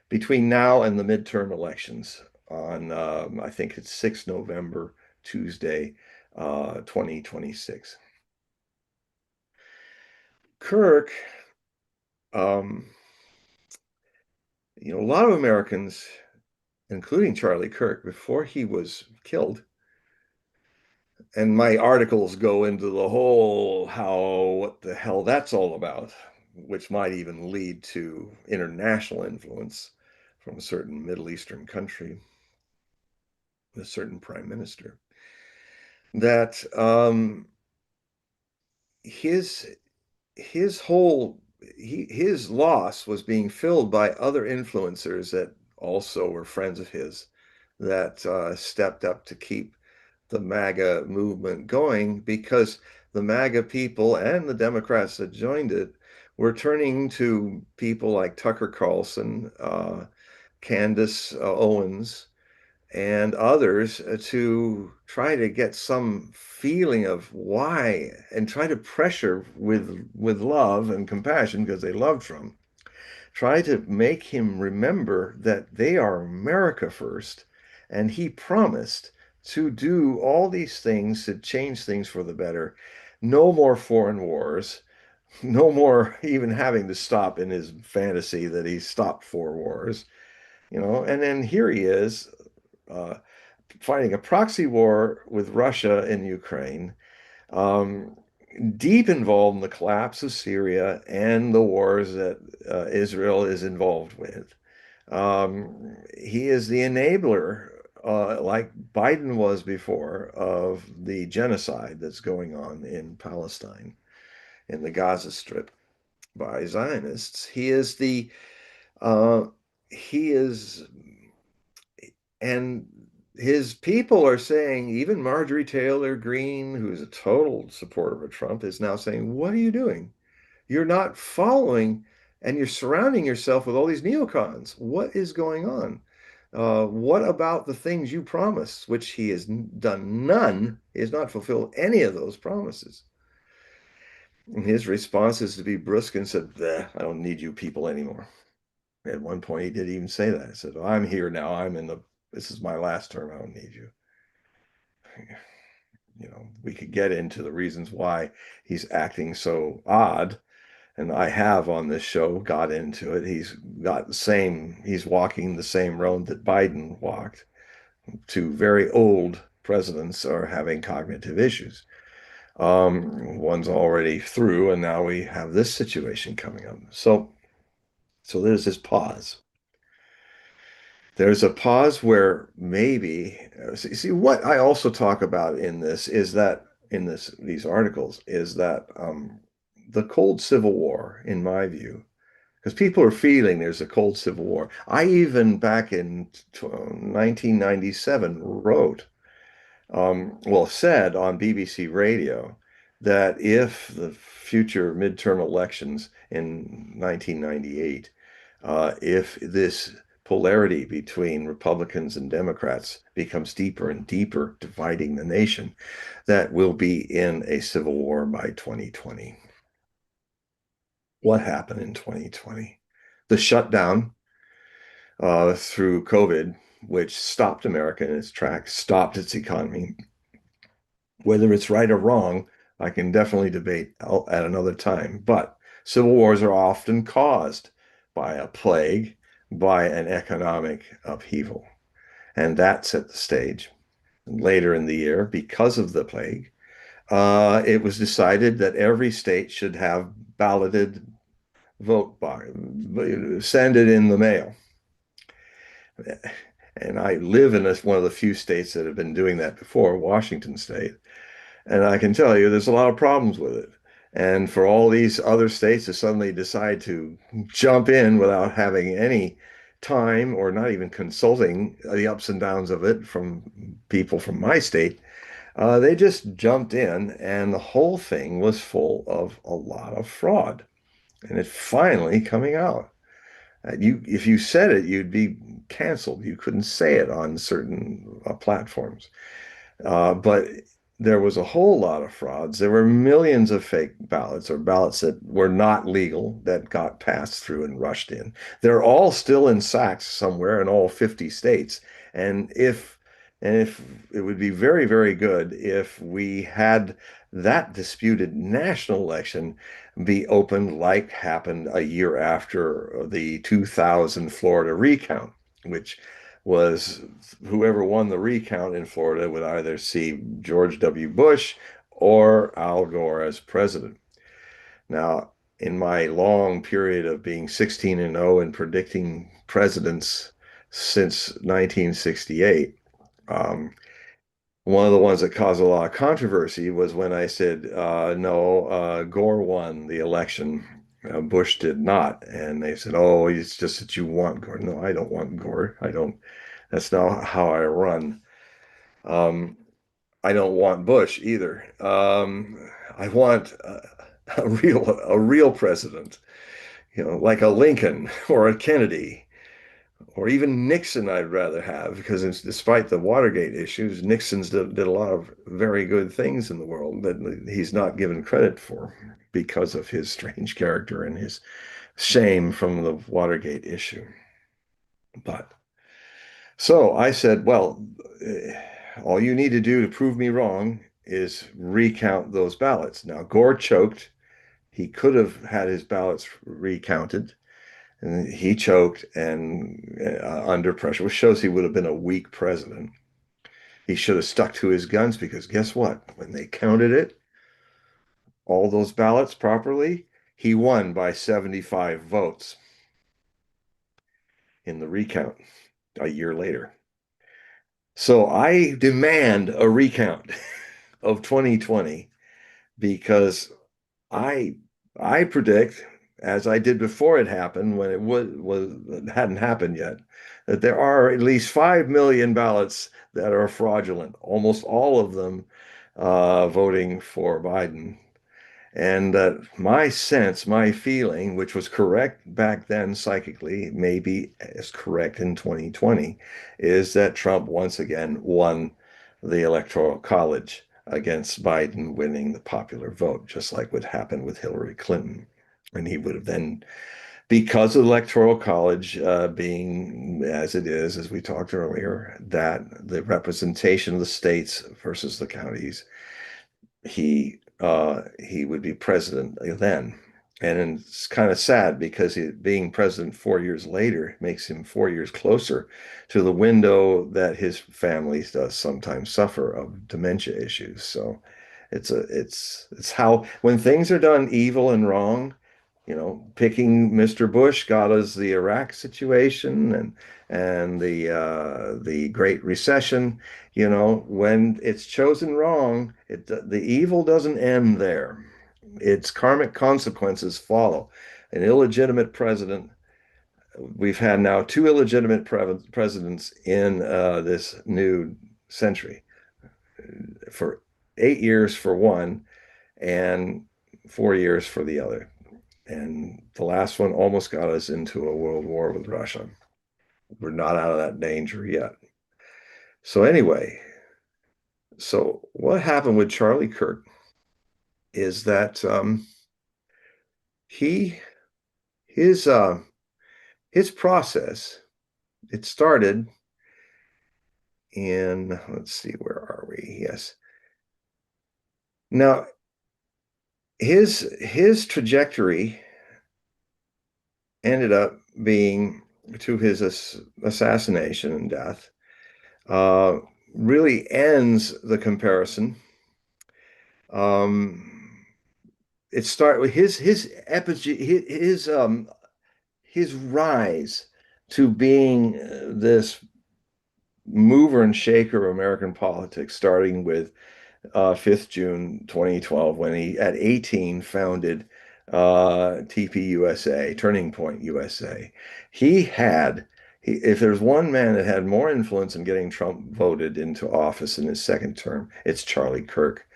between now and the midterm elections on, I think it's 6 November, Tuesday, 2026. Kirk, um, a lot of Americans, including Charlie Kirk, before he was killed, and my articles go into the whole what the hell that's all about, which might even lead to international influence from a certain Middle Eastern country, a certain prime minister, that his his whole his loss was being filled by other influencers that also were friends of his that stepped up to keep the MAGA movement going, because the MAGA people and the Democrats that joined it were turning to people like Tucker Carlson, Candace Owens, and others to try to get some feeling of why, and try to pressure with love and compassion, because they love Trump, try to make him remember that they are America first, and he promised to do all these things to change things for the better. No more foreign wars, no more even having to stop in his fantasy that he stopped 4 wars, and then here he is, uh, fighting a proxy war with Russia in Ukraine, um, deep involved in the collapse of Syria and the wars that Israel is involved with. He is the enabler, like Biden was before, of the genocide that's going on in Palestine, in the Gaza Strip by Zionists. Uh, he is And his people are saying, even Marjorie Taylor Greene, who's a total supporter of Trump, is now saying, what are you doing? You're not following, and you're surrounding yourself with all these neocons. What is going on? What about the things you promised, which he has done none? He has not fulfilled any of those promises. And his response is to be brusque and said, I don't need you people anymore. At one point, he did even say that. He said, I'm here now. This is my last term. I don't need you. We could get into the reasons why he's acting so odd. And I have on this show got into it. He's walking the same road that Biden walked. Two very old presidents are having cognitive issues. One's already through, and now we have this situation coming up. So there's this pause. There's a pause where maybe, see, what I also talk about in this is that these articles is that the cold civil war, in my view, because people are feeling there's a cold civil war. I even back in 1997 wrote, said on BBC Radio that if the future midterm elections in 1998, if this polarity between Republicans and Democrats becomes deeper and deeper, dividing the nation, that we'll be in a civil war by 2020. What happened in 2020? The shutdown through COVID, which stopped America in its tracks, stopped its economy. Whether it's right or wrong, I can definitely debate at another time. But civil wars are often caused by a plague, by an economic upheaval. And that set the stage. Later in the year, because of the plague, it was decided that every state should have balloted vote by, send it in the mail. And I live in one of the few states that have been doing that before, Washington State. And I can tell you there's a lot of problems with it. And for all these other states to suddenly decide to jump in without having any time or not even consulting the ups and downs of it from people from my state, they just jumped in, and the whole thing was full of a lot of fraud. And it's finally coming out. If you said it, you'd be canceled. You couldn't say it on certain platforms. But there was a whole lot of frauds. There were millions of fake ballots or ballots that were not legal that got passed through and rushed in. They're all still in sacks somewhere in all 50 states. And if it would be very, very good if we had that disputed national election be opened like happened a year after the 2000 Florida recount, which was whoever won the recount in Florida would either see George W. Bush or Al Gore as president. Now, in my long period of being 16-0 and predicting presidents since 1968, one of the ones that caused a lot of controversy was when I said, no, Gore won the election. Bush did not. And they said, oh, it's just that you want Gore. No, I don't want Gore. I don't. That's not how I run. Um, I don't want Bush either. I want a real president, like a Lincoln or a Kennedy or even Nixon. I'd rather have, because despite the Watergate issues, Nixon's did a lot of very good things in the world that he's not given credit for because of his strange character and his shame from the Watergate issue. But so I said, well, all you need to do to prove me wrong is recount those ballots. Now, Gore choked. He could have had his ballots recounted, and he choked and under pressure, which shows he would have been a weak president. He should have stuck to his guns, because guess what? When they counted it, all those ballots properly, he won by 75 votes in the recount a year later. So I demand a recount of 2020, because I I predict, as I did before it happened, when it hadn't happened yet, that there are at least 5 million ballots that are fraudulent, almost all of them voting for Biden. And that my sense, my feeling, which was correct back then psychically, maybe is correct in 2020, is that Trump once again won the Electoral College against Biden winning the popular vote, just like what happened with Hillary Clinton. And he would have then, because of the Electoral College being as it is, as we talked earlier, that the representation of the states versus the counties, he would be president then. And it's kind of sad, because being president 4 years later makes him 4 years closer to the window that his family does sometimes suffer of dementia issues. So it's how, when things are done evil and wrong, picking Mr. Bush got us the Iraq situation and the Great Recession. When it's chosen wrong, the evil doesn't end there. Its karmic consequences follow. An illegitimate president. We've had now two illegitimate presidents in this new century, for 8 years for one and 4 years for the other. And the last one almost got us into a world war with Russia. We're not out of that danger yet. So anyway, so what happened with Charlie Kirk is that he his his process, it started in, let's see, where are we? Yes. Now his trajectory ended up being to his assassination and death, uh, really ends the comparison. Um, it started with his epige his rise to being this mover and shaker of American politics, starting with 5th June 2012, when he, at 18, founded TPUSA, Turning Point USA. If there's one man that had more influence in getting Trump voted into office in his second term, it's Charlie Kirk.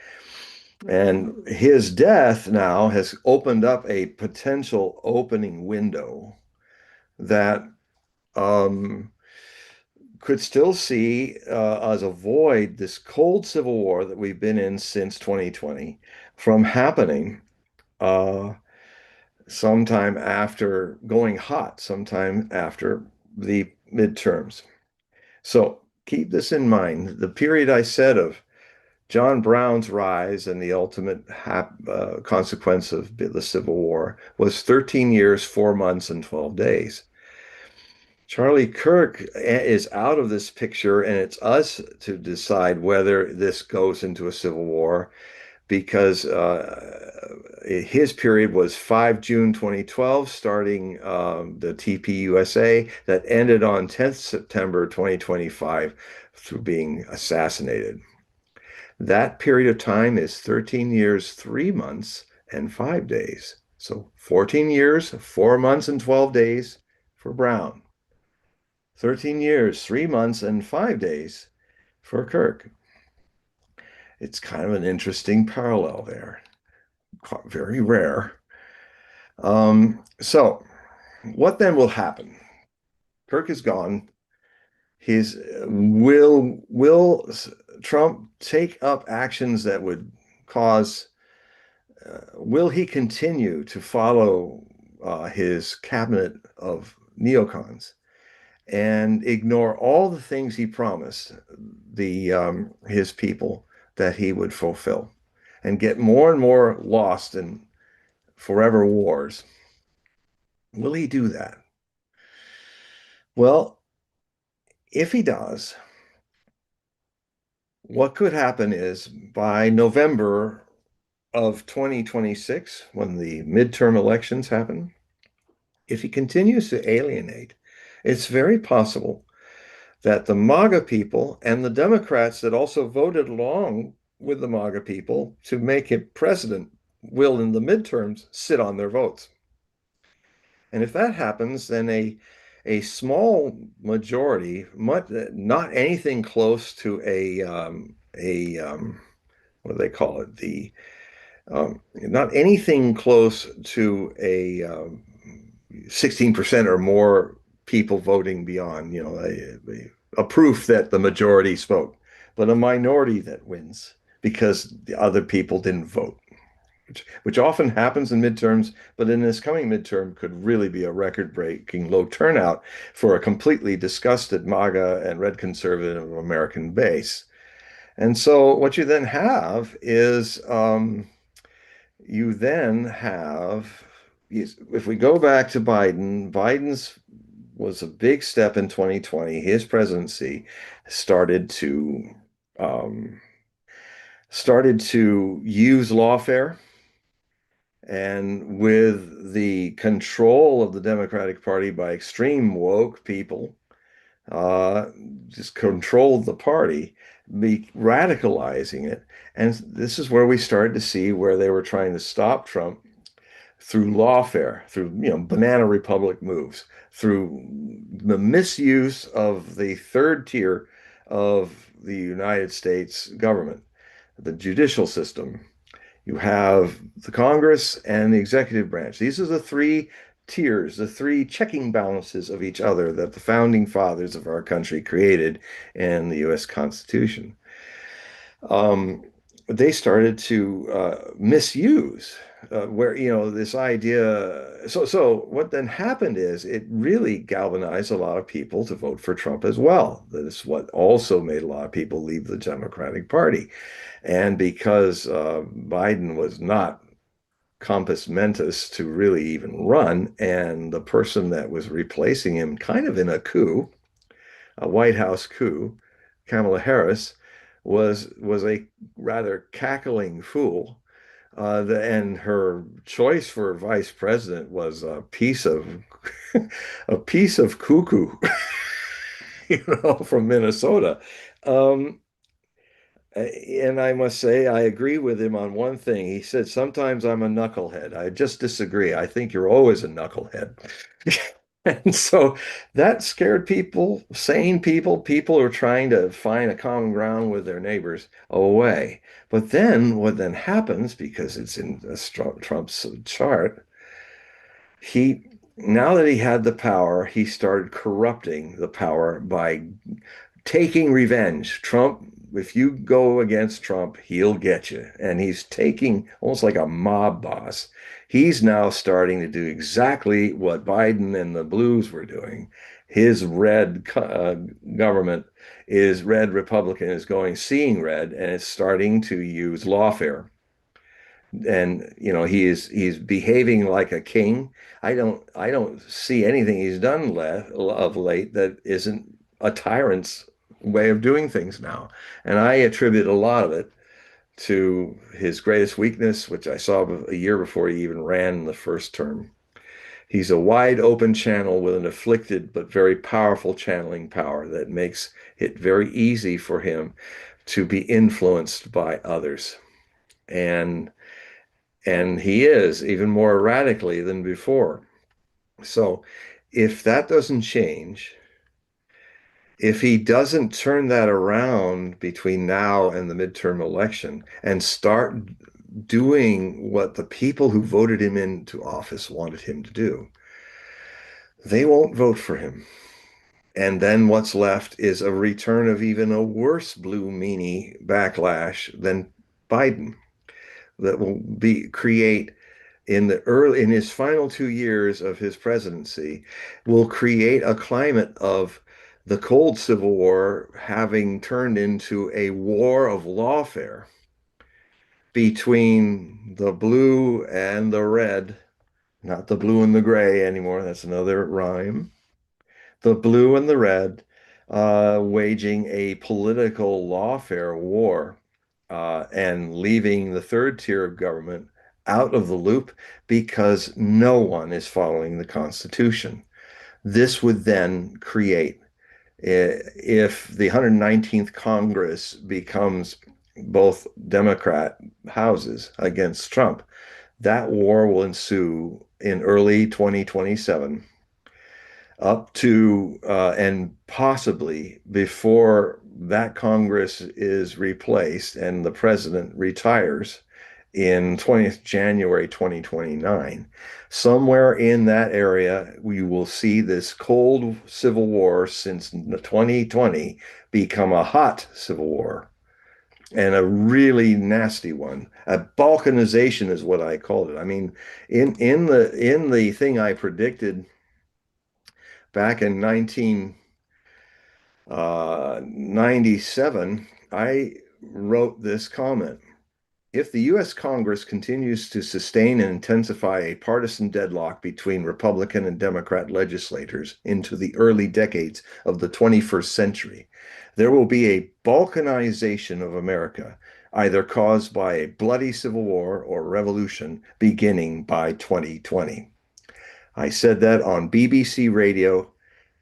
And his death now has opened up a potential opening window that um, could still see us avoid this cold civil war that we've been in since 2020 from happening uh, sometime after going hot, sometime after the midterms. So keep this in mind. The period I said of John Brown's rise and the ultimate consequence of the Civil War was 13 years, 4 months, and 12 days. Charlie Kirk is out of this picture, and it's us to decide whether this goes into a civil war, because his period was 5 June 2012, starting the TPUSA, that ended on 10th September 2025 through being assassinated. That period of time is 13 years, 3 months, and 5 days. So 14 years, 4 months, and 12 days for Brown. 13 years, 3 months, and 5 days for Kirk. It's kind of an interesting parallel there. Very rare. So what then will happen? Kirk is gone. Will Trump take up actions that would cause, will he continue to follow his cabinet of neocons and ignore all the things he promised his people that he would fulfill, and get more and more lost in forever wars? Will he do that? Well, if he does, what could happen is by November of 2026, when the midterm elections happen, if he continues to alienate, it's very possible that the MAGA people and the Democrats that also voted along with the MAGA people to make him president will, in the midterms, sit on their votes. And if that happens, then a small majority, not anything close to what do they call it? Not anything close to a 16% or more people voting beyond, a proof that the majority spoke, but a minority that wins because the other people didn't vote, which often happens in midterms, but in this coming midterm could really be a record-breaking low turnout for a completely disgusted MAGA and red conservative American base. And so what you then have is you then have, if we go back to Biden's was a big step in 2020. His presidency started to use lawfare, and with the control of the Democratic Party by extreme woke people, just controlled the party, be radicalizing it. And this is where we started to see where they were trying to stop Trump through lawfare, through banana republic moves, through the misuse of the third tier of the United States government, the judicial system. You have the Congress and the executive branch. These are the three tiers, the three checking balances of each other that the founding fathers of our country created in the U.S. Constitution. They started to misuse where, this idea. So what then happened is it really galvanized a lot of people to vote for Trump as well. That is what also made a lot of people leave the Democratic Party. And because Biden was not compos mentis to really even run, and the person that was replacing him kind of in a coup, a White House coup, Kamala Harris, was a rather cackling fool. And her choice for vice president was a piece of a piece of cuckoo. from Minnesota. Um, and I must say, I agree with him on one thing. He said, sometimes I'm a knucklehead. I just disagree. I think you're always a knucklehead. And so that scared people, sane people, people who are trying to find a common ground with their neighbors away. But then what then happens, because it's in Trump's chart, he now that he had the power, he started corrupting the power by taking revenge. Trump, if you go against Trump, he'll get you. And he's taking almost like a mob boss. He's now starting to do exactly what Biden and the Blues were doing. His red government is red Republican is going seeing red and it's starting to use lawfare. And he's behaving like a king. I don't see anything he's done of late that isn't a tyrant's way of doing things now. And I attribute a lot of it to his greatest weakness, which I saw a year before he even ran the first term. He's a wide open channel with an afflicted but very powerful channeling power that makes it very easy for him to be influenced by others. And and he is even more erratically than before. So if that doesn't change, if he doesn't turn that around between now and the midterm election and start doing what the people who voted him into office wanted him to do, they won't vote for him. And then what's left is a return of even a worse blue meanie backlash than Biden that will be create in his final 2 years of his presidency will create a climate of the cold Civil War having turned into a war of lawfare between the blue and the red, not the blue and the gray anymore. That's another rhyme. The blue and the red waging a political lawfare war and leaving the third tier of government out of the loop because no one is following the Constitution. This would then create, if the 119th Congress becomes both Democrat houses against Trump, that war will ensue in early 2027 up to and possibly before that Congress is replaced and the president retires in 20th January 2029. Somewhere in that area, we will see this cold civil war since 2020 become a hot civil war and a really nasty one. A balkanization is what I called it. I mean, in the thing I predicted back in 1997, I wrote this comment. If the U.S. Congress continues to sustain and intensify a partisan deadlock between Republican and Democrat legislators into the early decades of the 21st century, there will be a balkanization of America, either caused by a bloody civil war or revolution beginning by 2020. I said that on BBC Radio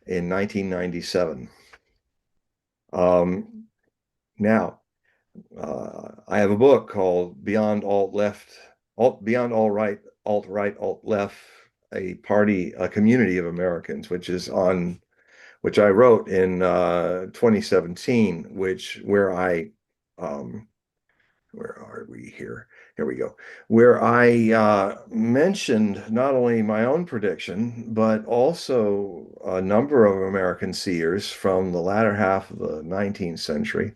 in 1997. Now, I have a book called Beyond Alt Left, Beyond Alt Right, Alt Right, Alt Left, a community of Americans, which I wrote in 2017, um, where are we here? Here we go. Where I mentioned not only my own prediction, but also a number of American seers from the latter half of the 19th century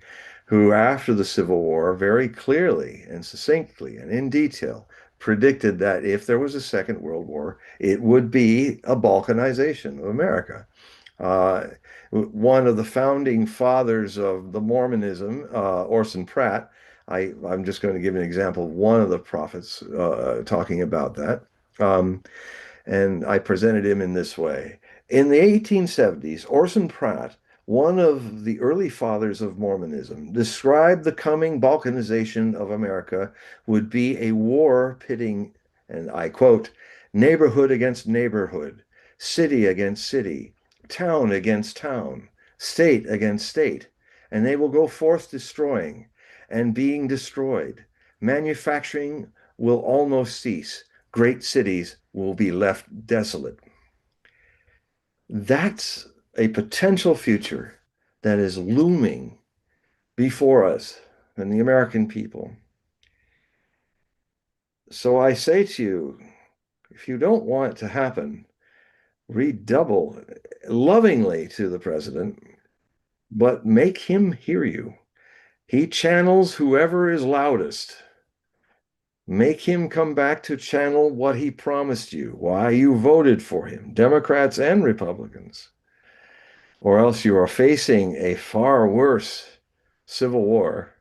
who, after the Civil War, very clearly and succinctly and in detail predicted that if there was a Second World War, it would be a balkanization of America. Uh, One of the founding fathers of the Mormonism, Orson Pratt, I'm just going to give an example of one of the prophets talking about that. And I presented him in this way. In the 1870s, Orson Pratt, one of the early fathers of Mormonism, described the coming balkanization of America would be a war pitting, and I quote, neighborhood against neighborhood, city against city, town against town, state against state, and they will go forth destroying and being destroyed. Manufacturing will almost cease. Great cities will be left desolate. That's a potential future that is looming before us and the American people. So I say to you, if you don't want it to happen, redouble lovingly to the president, but make him hear you. He channels whoever is loudest. Make him come back to channel what he promised you, why you voted for him, Democrats and Republicans. Or else you are facing a far worse civil war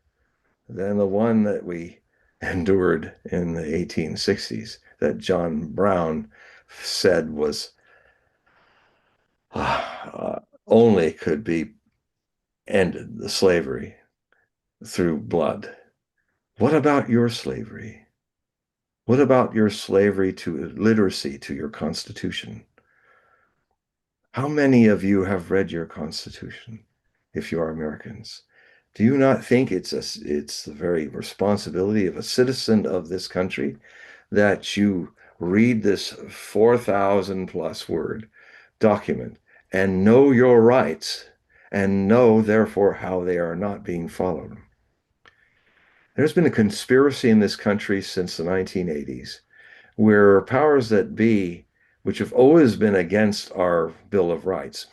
than the one that we endured in the 1860s, that John Brown said was only could be ended, the slavery, through blood. What about your slavery? What about your slavery to literacy, to your Constitution? How many of you have read your Constitution, if you are Americans? Do you not think it's the very responsibility of a citizen of this country that you read this 4,000 plus word document and know your rights and know, therefore, how they are not being followed? There's been a conspiracy in this country since the 1980s where powers that be, which have always been against our Bill of Rights,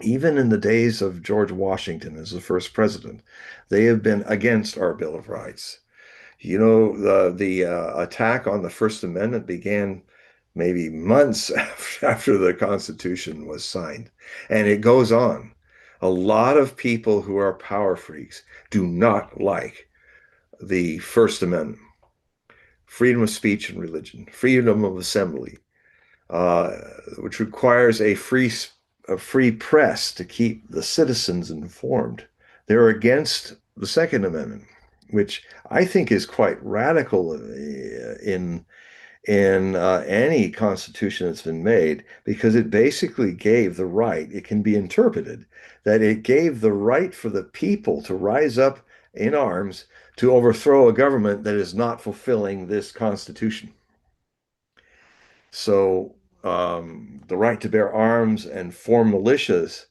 even in the days of George Washington as the first president, they have been against our Bill of Rights. You know, the attack on the First Amendment began maybe months after the Constitution was signed, and it goes on. A lot of people who are power freaks do not like the First Amendment, freedom of speech and religion, freedom of assembly, uh, which requires a free press to keep the citizens informed. They're against the Second Amendment, which I think is quite radical in any constitution that's been made, because it basically gave the right, it can be interpreted that it gave the right for the people to rise up in arms to overthrow a government that is not fulfilling this constitution. So the right to bear arms and form militias,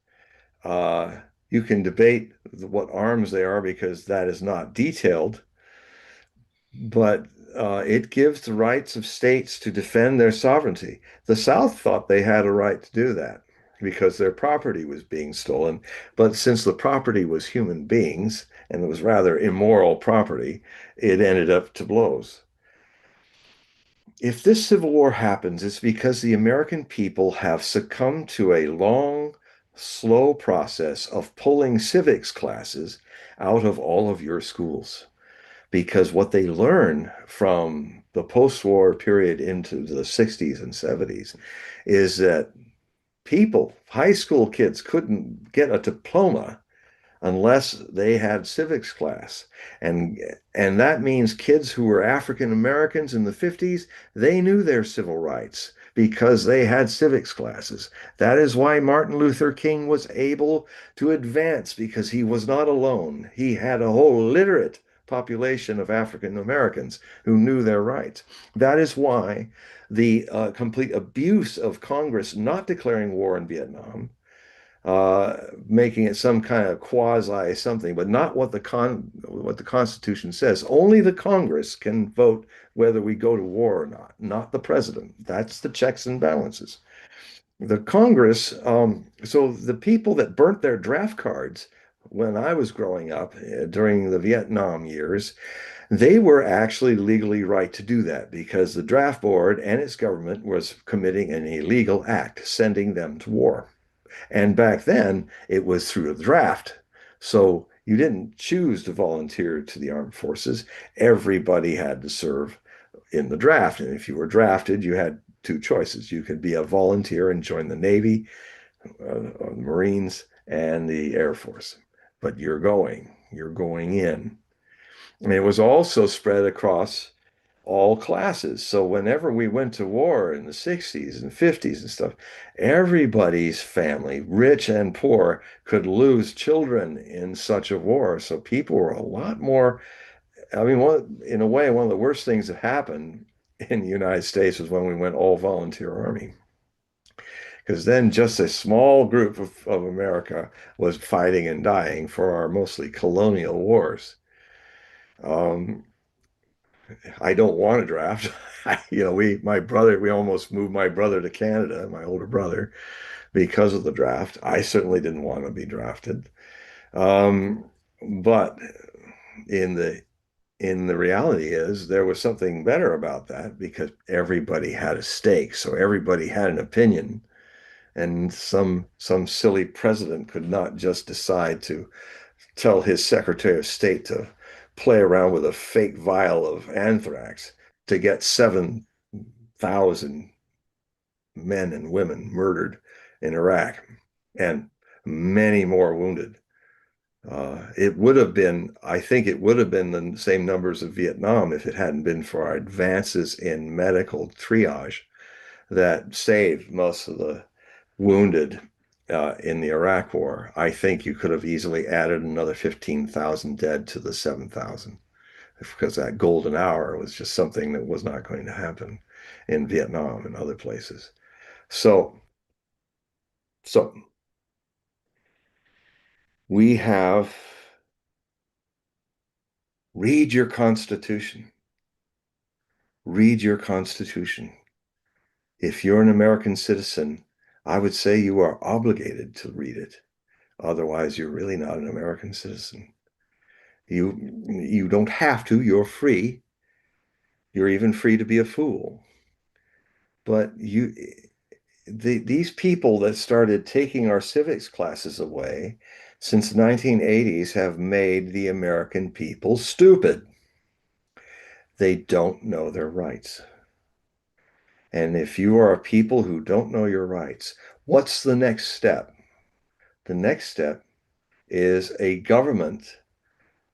uh, you can debate what arms they are because that is not detailed, but it gives the rights of states to defend their sovereignty. The South thought they had a right to do that because their property was being stolen. But since the property was human beings and it was rather immoral property, it ended up to blows. If this civil war happens, it's because the American people have succumbed to a long, slow process of pulling civics classes out of all of your schools. Because what they learn from the post-war period into the 60s and 70s is that people, high school kids, couldn't get a diploma unless they had civics class. And that means kids who were African Americans in the 50s, they knew their civil rights because they had civics classes. That is why Martin Luther King was able to advance, because he was not alone. He had a whole literate population of African Americans who knew their rights. That is why the complete abuse of Congress not declaring war in Vietnam, making it some kind of quasi something, but not what the Constitution says. Only the Congress can vote whether we go to war or not the president. That's the checks and balances. The Congress, so the people that burnt their draft cards when I was growing up during the Vietnam years, they were actually legally right to do that because the draft board and its government was committing an illegal act, sending them to war. And back then, it was through a draft. So you didn't choose to volunteer to the armed forces. Everybody had to serve in the draft. And if you were drafted, you had two choices. You could be a volunteer and join the Navy, the Marines, and the Air Force. But you're going in. And it was also spread across all classes. So whenever we went to war in the 60s and 50s and stuff, everybody's family, rich and poor, could lose children in such a war. So people were a lot more, I mean, in a way, one of the worst things that happened in the United States was when we went all volunteer army. Because then just a small group of America was fighting and dying for our mostly colonial wars. Um, I don't want to draft. We almost moved my brother to Canada, my older brother, because of the draft. I certainly didn't want to be drafted. Um, but in the reality is there was something better about that because everybody had a stake. So everybody had an opinion. And some silly president could not just decide to tell his Secretary of State to play around with a fake vial of anthrax to get 7,000 men and women murdered in Iraq and many more wounded. I think it would have been the same numbers of Vietnam if it hadn't been for our advances in medical triage that saved most of the wounded in the Iraq War. I think you could have easily added another 15,000 dead to the 7,000 because that golden hour was just something that was not going to happen in Vietnam and other places. So, so we have read your Constitution. Read your Constitution. If you're an American citizen, I would say you are obligated to read it. Otherwise, you're really not an American citizen. You don't have to, you're free. You're even free to be a fool. But these people that started taking our civics classes away since the 1980s have made the American people stupid. They don't know their rights. And if you are a people who don't know your rights, what's the next step? The next step is a government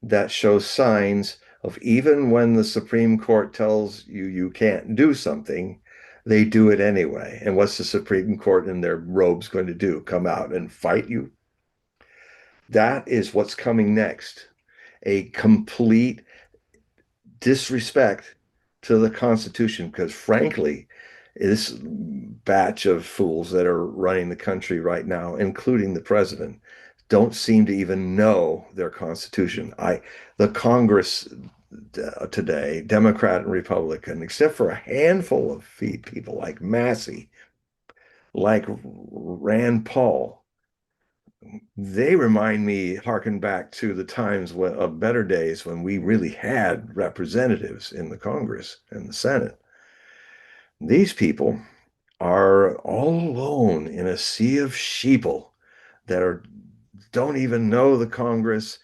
that shows signs of even when the Supreme Court tells you you can't do something, they do it anyway. And what's the Supreme Court in their robes going to do? Come out and fight you? That is what's coming next. A complete disrespect to the Constitution, because frankly, this batch of fools that are running the country right now, including the president, don't seem to even know their Constitution. The Congress today, Democrat and Republican, except for a handful of people like Massey, like Rand Paul, they remind me, harken back to the times of better days when we really had representatives in the Congress and the Senate. These people are all alone in a sea of sheeple that don't even know the Congress.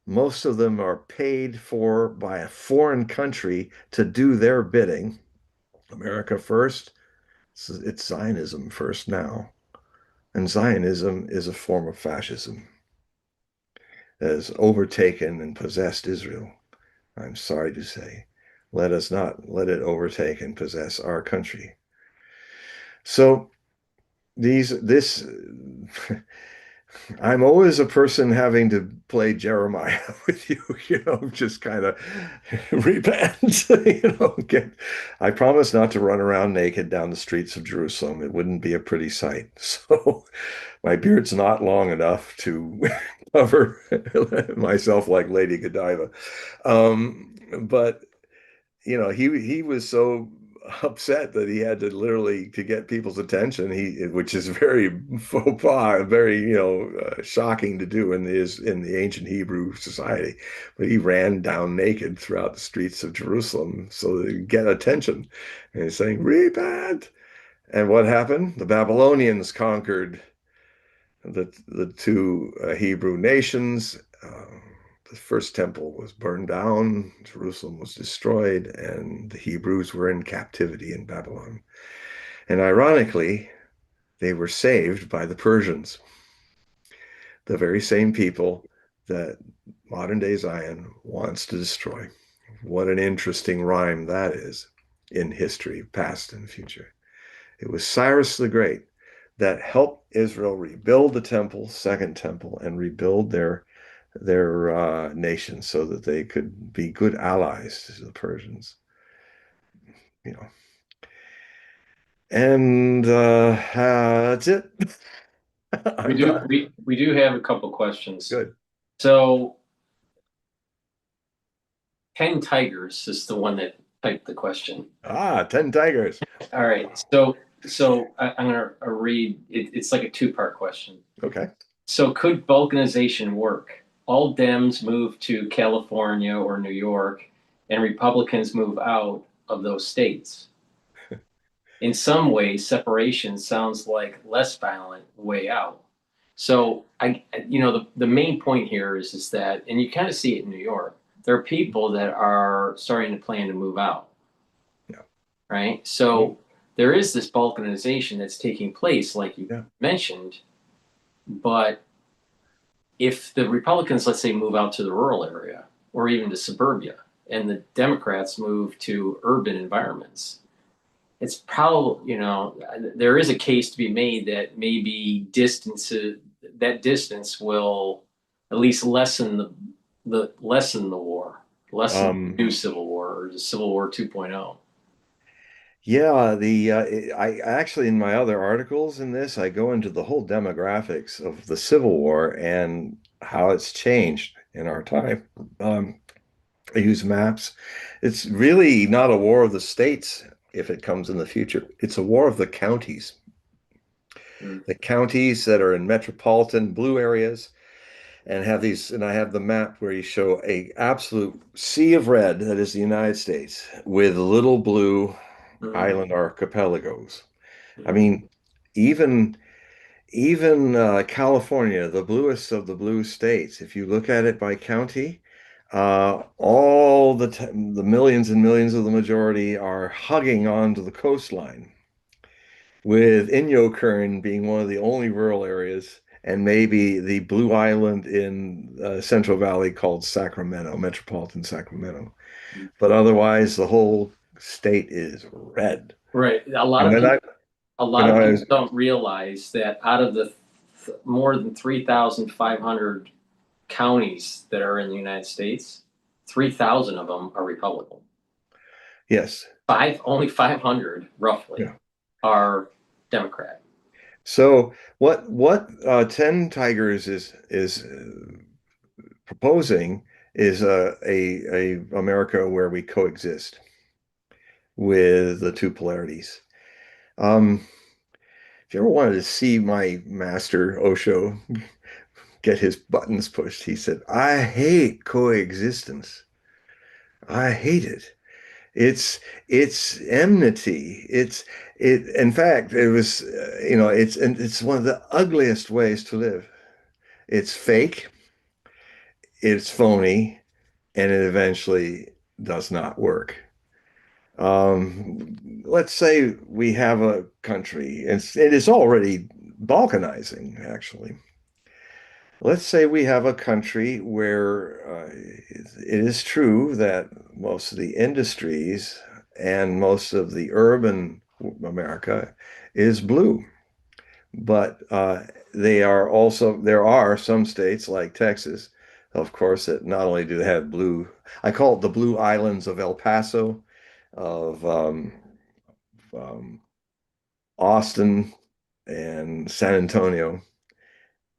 Most of them are paid for by a foreign country to do their bidding. America first, it's Zionism first now. And Zionism is a form of fascism that has overtaken and possessed Israel. I'm sorry to say. Let us not let it overtake and possess our country. So this I'm always a person having to play Jeremiah with you, just kind of repent, I promise not to run around naked down the streets of Jerusalem. It wouldn't be a pretty sight. So my beard's not long enough to cover myself like Lady Godiva. But he was so upset that he had to literally to get people's attention. Which is very faux pas, very shocking to do in the ancient Hebrew society. But he ran down naked throughout the streets of Jerusalem so that he'd get attention. And he's saying, "Repent." And what happened? The Babylonians conquered the two Hebrew nations. The first temple was burned down, Jerusalem was destroyed, and the Hebrews were in captivity in Babylon. And ironically, they were saved by the Persians, the very same people that modern day Zion wants to destroy. What an interesting rhyme that is in history, past and future. It was Cyrus the Great that helped Israel rebuild the temple, second temple, and rebuild their nation so that they could be good allies to the Persians. You know, and that's it. We I'm do done. we do have a couple questions. Good. So 10 tigers is the one that typed the question. 10 tigers. All right. So I'm gonna read it, it's like a two-part question. Okay. So could balkanization work? All Dems move to California or New York, and Republicans move out of those states. In some ways, separation sounds like less violent way out. So the main point here is that, and you kind of see it in New York, there are people that are starting to plan to move out, Yeah. right? So there is this balkanization that's taking place, like you Yeah. mentioned, but if the Republicans, let's say, move out to the rural area or even to suburbia, and the Democrats move to urban environments, it's probably, there is a case to be made that maybe that distance will at least lessen the war, lessen the new civil war or the Civil War 2.0. Yeah, I actually in my other articles in this, I go into the whole demographics of the Civil War and how it's changed in our time. I use maps. It's really not a war of the states if it comes in the future. It's a war of the counties. Mm. The counties that are in metropolitan blue areas and have these, and I have the map where you show a absolute sea of red that is the United States with little blue Mm. island archipelagos. I Mm. mean, even California, the bluest of the blue states, if you look at it by county, all the millions and millions of the majority are hugging onto the coastline, with Inyokern being one of the only rural areas, and maybe the blue island in Central Valley called Sacramento, metropolitan Sacramento. But otherwise, the whole state is red. Right. A lot And of when people I a when lot of I people was don't realize that out of the more than 3,500 counties that are in the United States, 3,000 of them are Republican. yes, Only 500 roughly yeah. are Democrat. So what 10 Tigers is proposing is a America where we coexist with the two polarities. Um, if you ever wanted to see my master Osho get his buttons pushed, he said, "I hate coexistence. I hate it. It's enmity. In fact, it was it's one of the ugliest ways to live. It's fake, it's phony, and it eventually does not work. Let's say we have a country, it is already balkanizing, actually. Let's say we have a country where it is true that most of the industries and most of the urban America is blue, but there are some states like Texas, of course, that not only do they have blue, I call it the blue islands of El Paso, of um, Austin and San Antonio,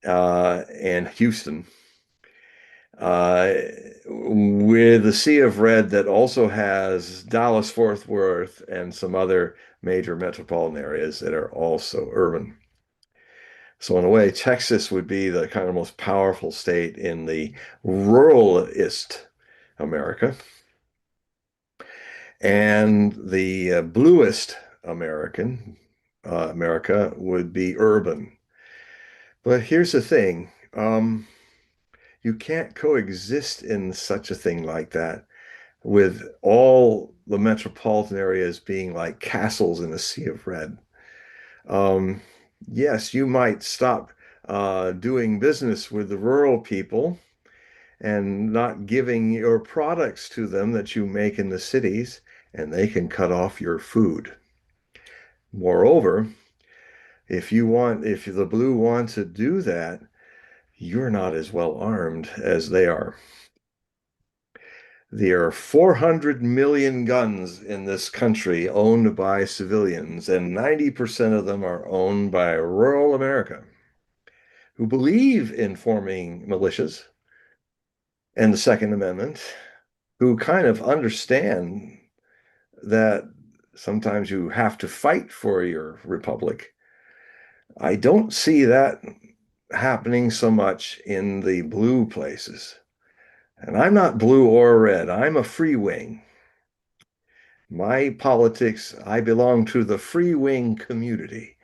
and Houston, uh, with a sea of red that also has Dallas, Fort Worth, and some other major metropolitan areas that are also urban. So in a way, Texas would be the kind of most powerful state in the ruralist America, and the bluest America would be urban. But here's the thing. You can't coexist in such a thing like that with all the metropolitan areas being like castles in a sea of red. Um, yes, you might stop doing business with the rural people and not giving your products to them that you make in the cities, and they can cut off your food. Moreover, if the blue want to do that, you're not as well armed as they are. There are 400 million guns in this country owned by civilians, and 90% of them are owned by rural America who believe in forming militias and the Second Amendment, who kind of understand that sometimes you have to fight for your republic. I don't see that happening so much in the blue places. And I'm not blue or red. I'm a free wing. My politics, I belong to the free wing community.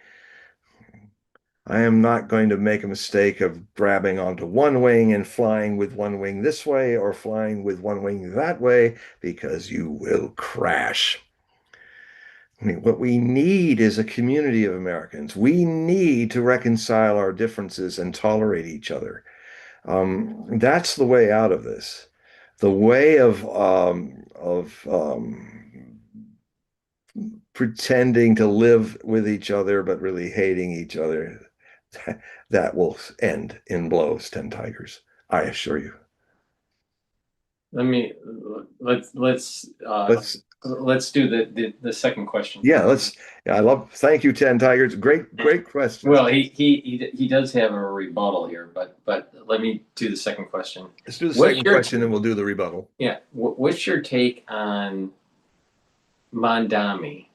I am not going to make a mistake of grabbing onto one wing and flying with one wing this way or flying with one wing that way, because you will crash. I mean, what we need is a community of Americans. We need to reconcile our differences and tolerate each other. That's the way out of this. The way of pretending to live with each other but really hating each other, that will end in blows, 10 tigers. I assure you. Let me let's Let's let's do the second question. yeah, let's yeah, thank you, 10 tigers. Great questions. Well, he does have a rebuttal here, but let me do the second question. Let's do the second question and we'll do the rebuttal. Yeah, what's your take on Mamdani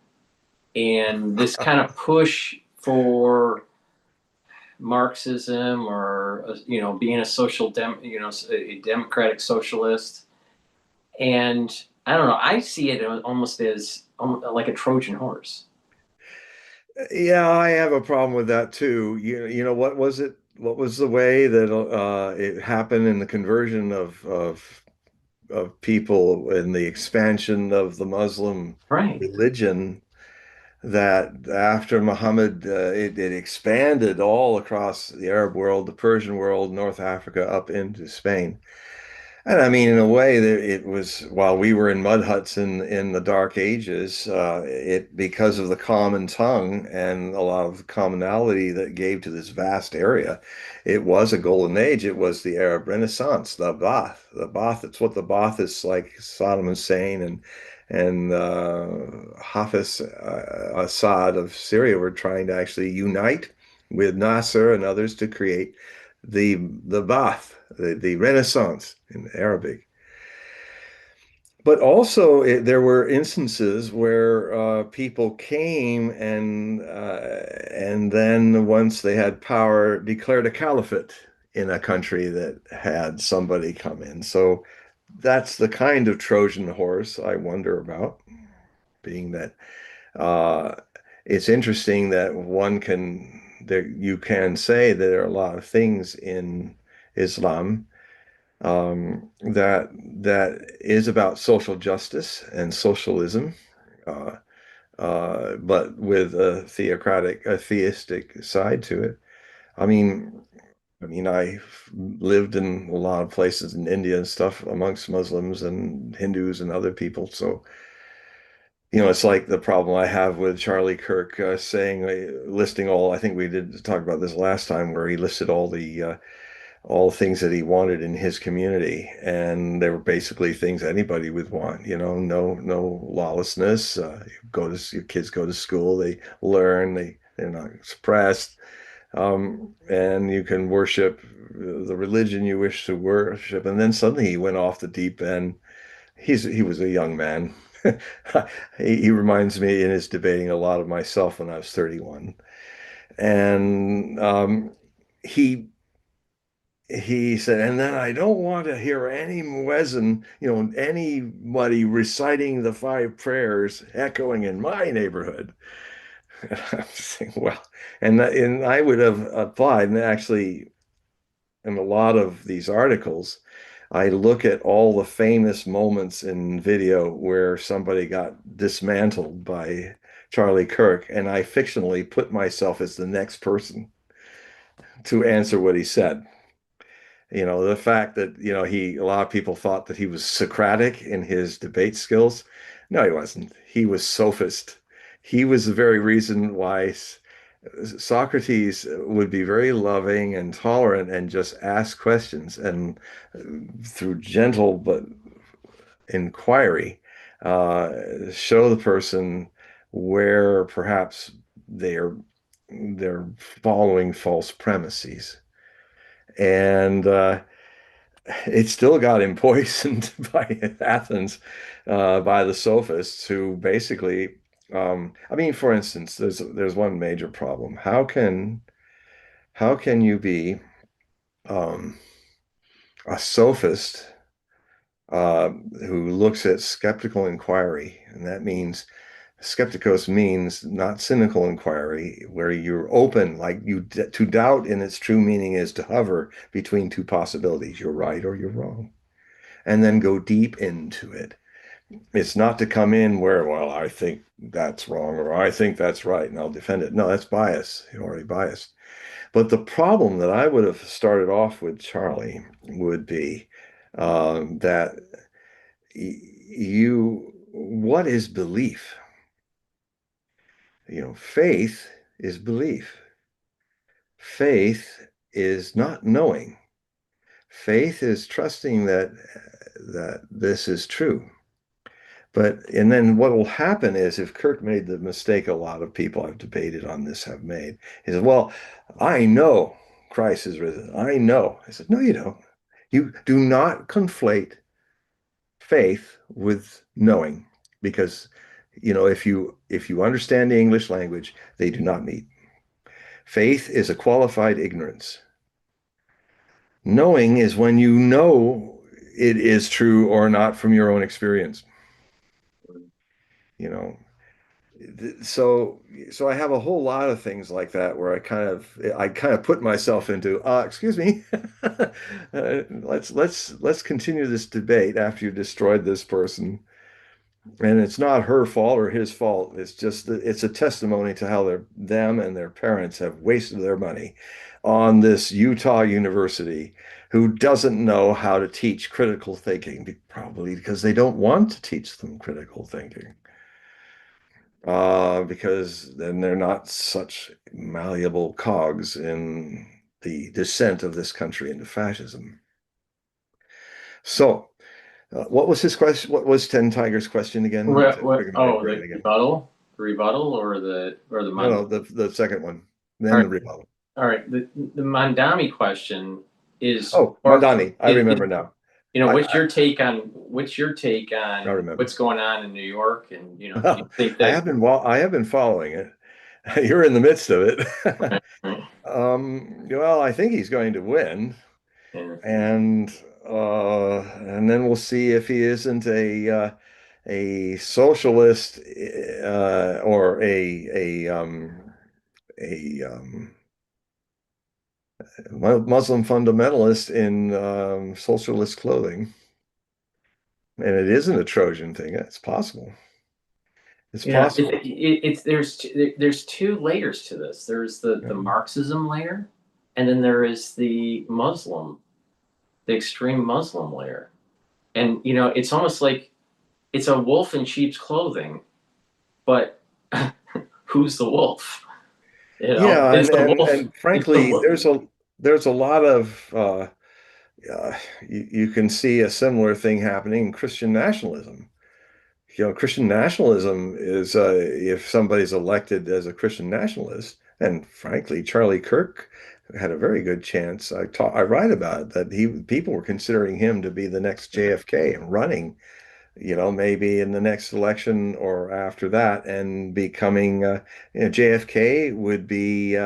and this kind of push for Marxism, or being a a democratic socialist? And I don't know, I see it almost as like a Trojan horse. Yeah, I have a problem with that too. You know, what was it? What was the way that it happened in the conversion of people and the expansion of the Muslim Right. religion, that after Muhammad, it expanded all across the Arab world, the Persian world, North Africa, up into Spain. And I mean, in a way, that it was while we were in mud huts in the Dark Ages, it because of the common tongue and a lot of commonality that gave to this vast area, it was a golden age. It was the Arab Renaissance, the Ba'ath, the Ba'ath. It's what the Ba'athists like Saddam Hussein and Hafiz Assad of Syria were trying to actually unite with Nasser and others to create the Ba'ath, the Renaissance in Arabic. But also, there were instances where people came and then once they had power, declared a caliphate in a country that had somebody come in. So that's the kind of Trojan horse I wonder about, being that uh, it's interesting that you can say there are a lot of things in Islam that is about social justice and socialism, uh, but with a theistic side to it. I mean, I've lived in a lot of places in India and stuff amongst Muslims and Hindus and other people, so it's like the problem I have with Charlie Kirk listing all. I think we did talk about this last time, where he listed all the things that he wanted in his community, and they were basically things anybody would want. No lawlessness. Your kids go to school, they learn, they're not suppressed, and you can worship the religion you wish to worship. And then suddenly he went off the deep end. He was a young man. He reminds me in his debating a lot of myself when I was 31. And he said, and then I don't want to hear any muezzin, anybody reciting the five prayers echoing in my neighborhood. And I'm saying, well, and I would have applied, and actually, in a lot of these articles, I look at all the famous moments in video where somebody got dismantled by Charlie Kirk, and I fictionally put myself as the next person to answer what he said. The fact that, a lot of people thought that he was Socratic in his debate skills. No, he wasn't. He was sophist. He was the very reason why Socrates would be very loving and tolerant and just ask questions, and through gentle but inquiry, show the person where perhaps they're following false premises. And it still got him poisoned by Athens, by the sophists who basically, I mean, for instance, there's one major problem. How can you be um, a sophist who looks at skeptical inquiry? And that means skepticos means not cynical inquiry, where you're open, like to doubt in its true meaning is to hover between two possibilities, you're right or you're wrong, and then go deep into it. It's not to come in where, well, I think that's wrong or I think that's right and I'll defend it. No, that's bias. You're already biased. But the problem that I would have started off with, Charlie, would be that what is belief? Faith is belief. Faith is not knowing. Faith is trusting that this is true. And then what will happen is, if Kirk made the mistake a lot of people I've debated on this have made, he says, well, I know Christ is risen. I know. I said, no, you don't. You do not conflate faith with knowing, because if you understand the English language, they do not meet. Faith is a qualified ignorance. Knowing is when you know it is true or not from your own experience. You know, so I have a whole lot of things like that where I kind of put myself into, excuse me, let's continue this debate after you destroyed this person. And it's not her fault or his fault. It's just that it's a testimony to how them and their parents have wasted their money on this Utah university, who doesn't know how to teach critical thinking, probably because they don't want to teach them critical thinking. Because then they're not such malleable cogs in the descent of this country into fascism. So, what was his question? What was Ten Tiger's question again? To What? trigger my Oh, brain the again. rebuttal, or the No, Mon. no, the second one, All then right, the rebuttal. all right. The Mandami question is Oh, more. Mamdani, I remember now. What's I your take on I remember. what's going on in New York? And do you I think that? have been following it. You're in the midst of it. Well, I think he's going to win, Yeah. and and then we'll see if he isn't a socialist, or a Muslim fundamentalist in socialist clothing. And it isn't a Trojan thing. It's possible. It's Yeah, possible. it's there's two layers to this. There's the Yeah. Marxism layer, and then there is the extreme Muslim layer. And it's almost like it's a wolf in sheep's clothing, but who's the wolf? Yeah, Is and the and wolf and is the frankly, wolf? there's a lot of you can see a similar thing happening in Christian nationalism. Christian nationalism is, if somebody's elected as a Christian nationalist, and frankly, Charlie Kirk had a very good chance. I write about it, that people were considering him to be the next JFK and running, maybe in the next election or after that, and becoming, JFK would be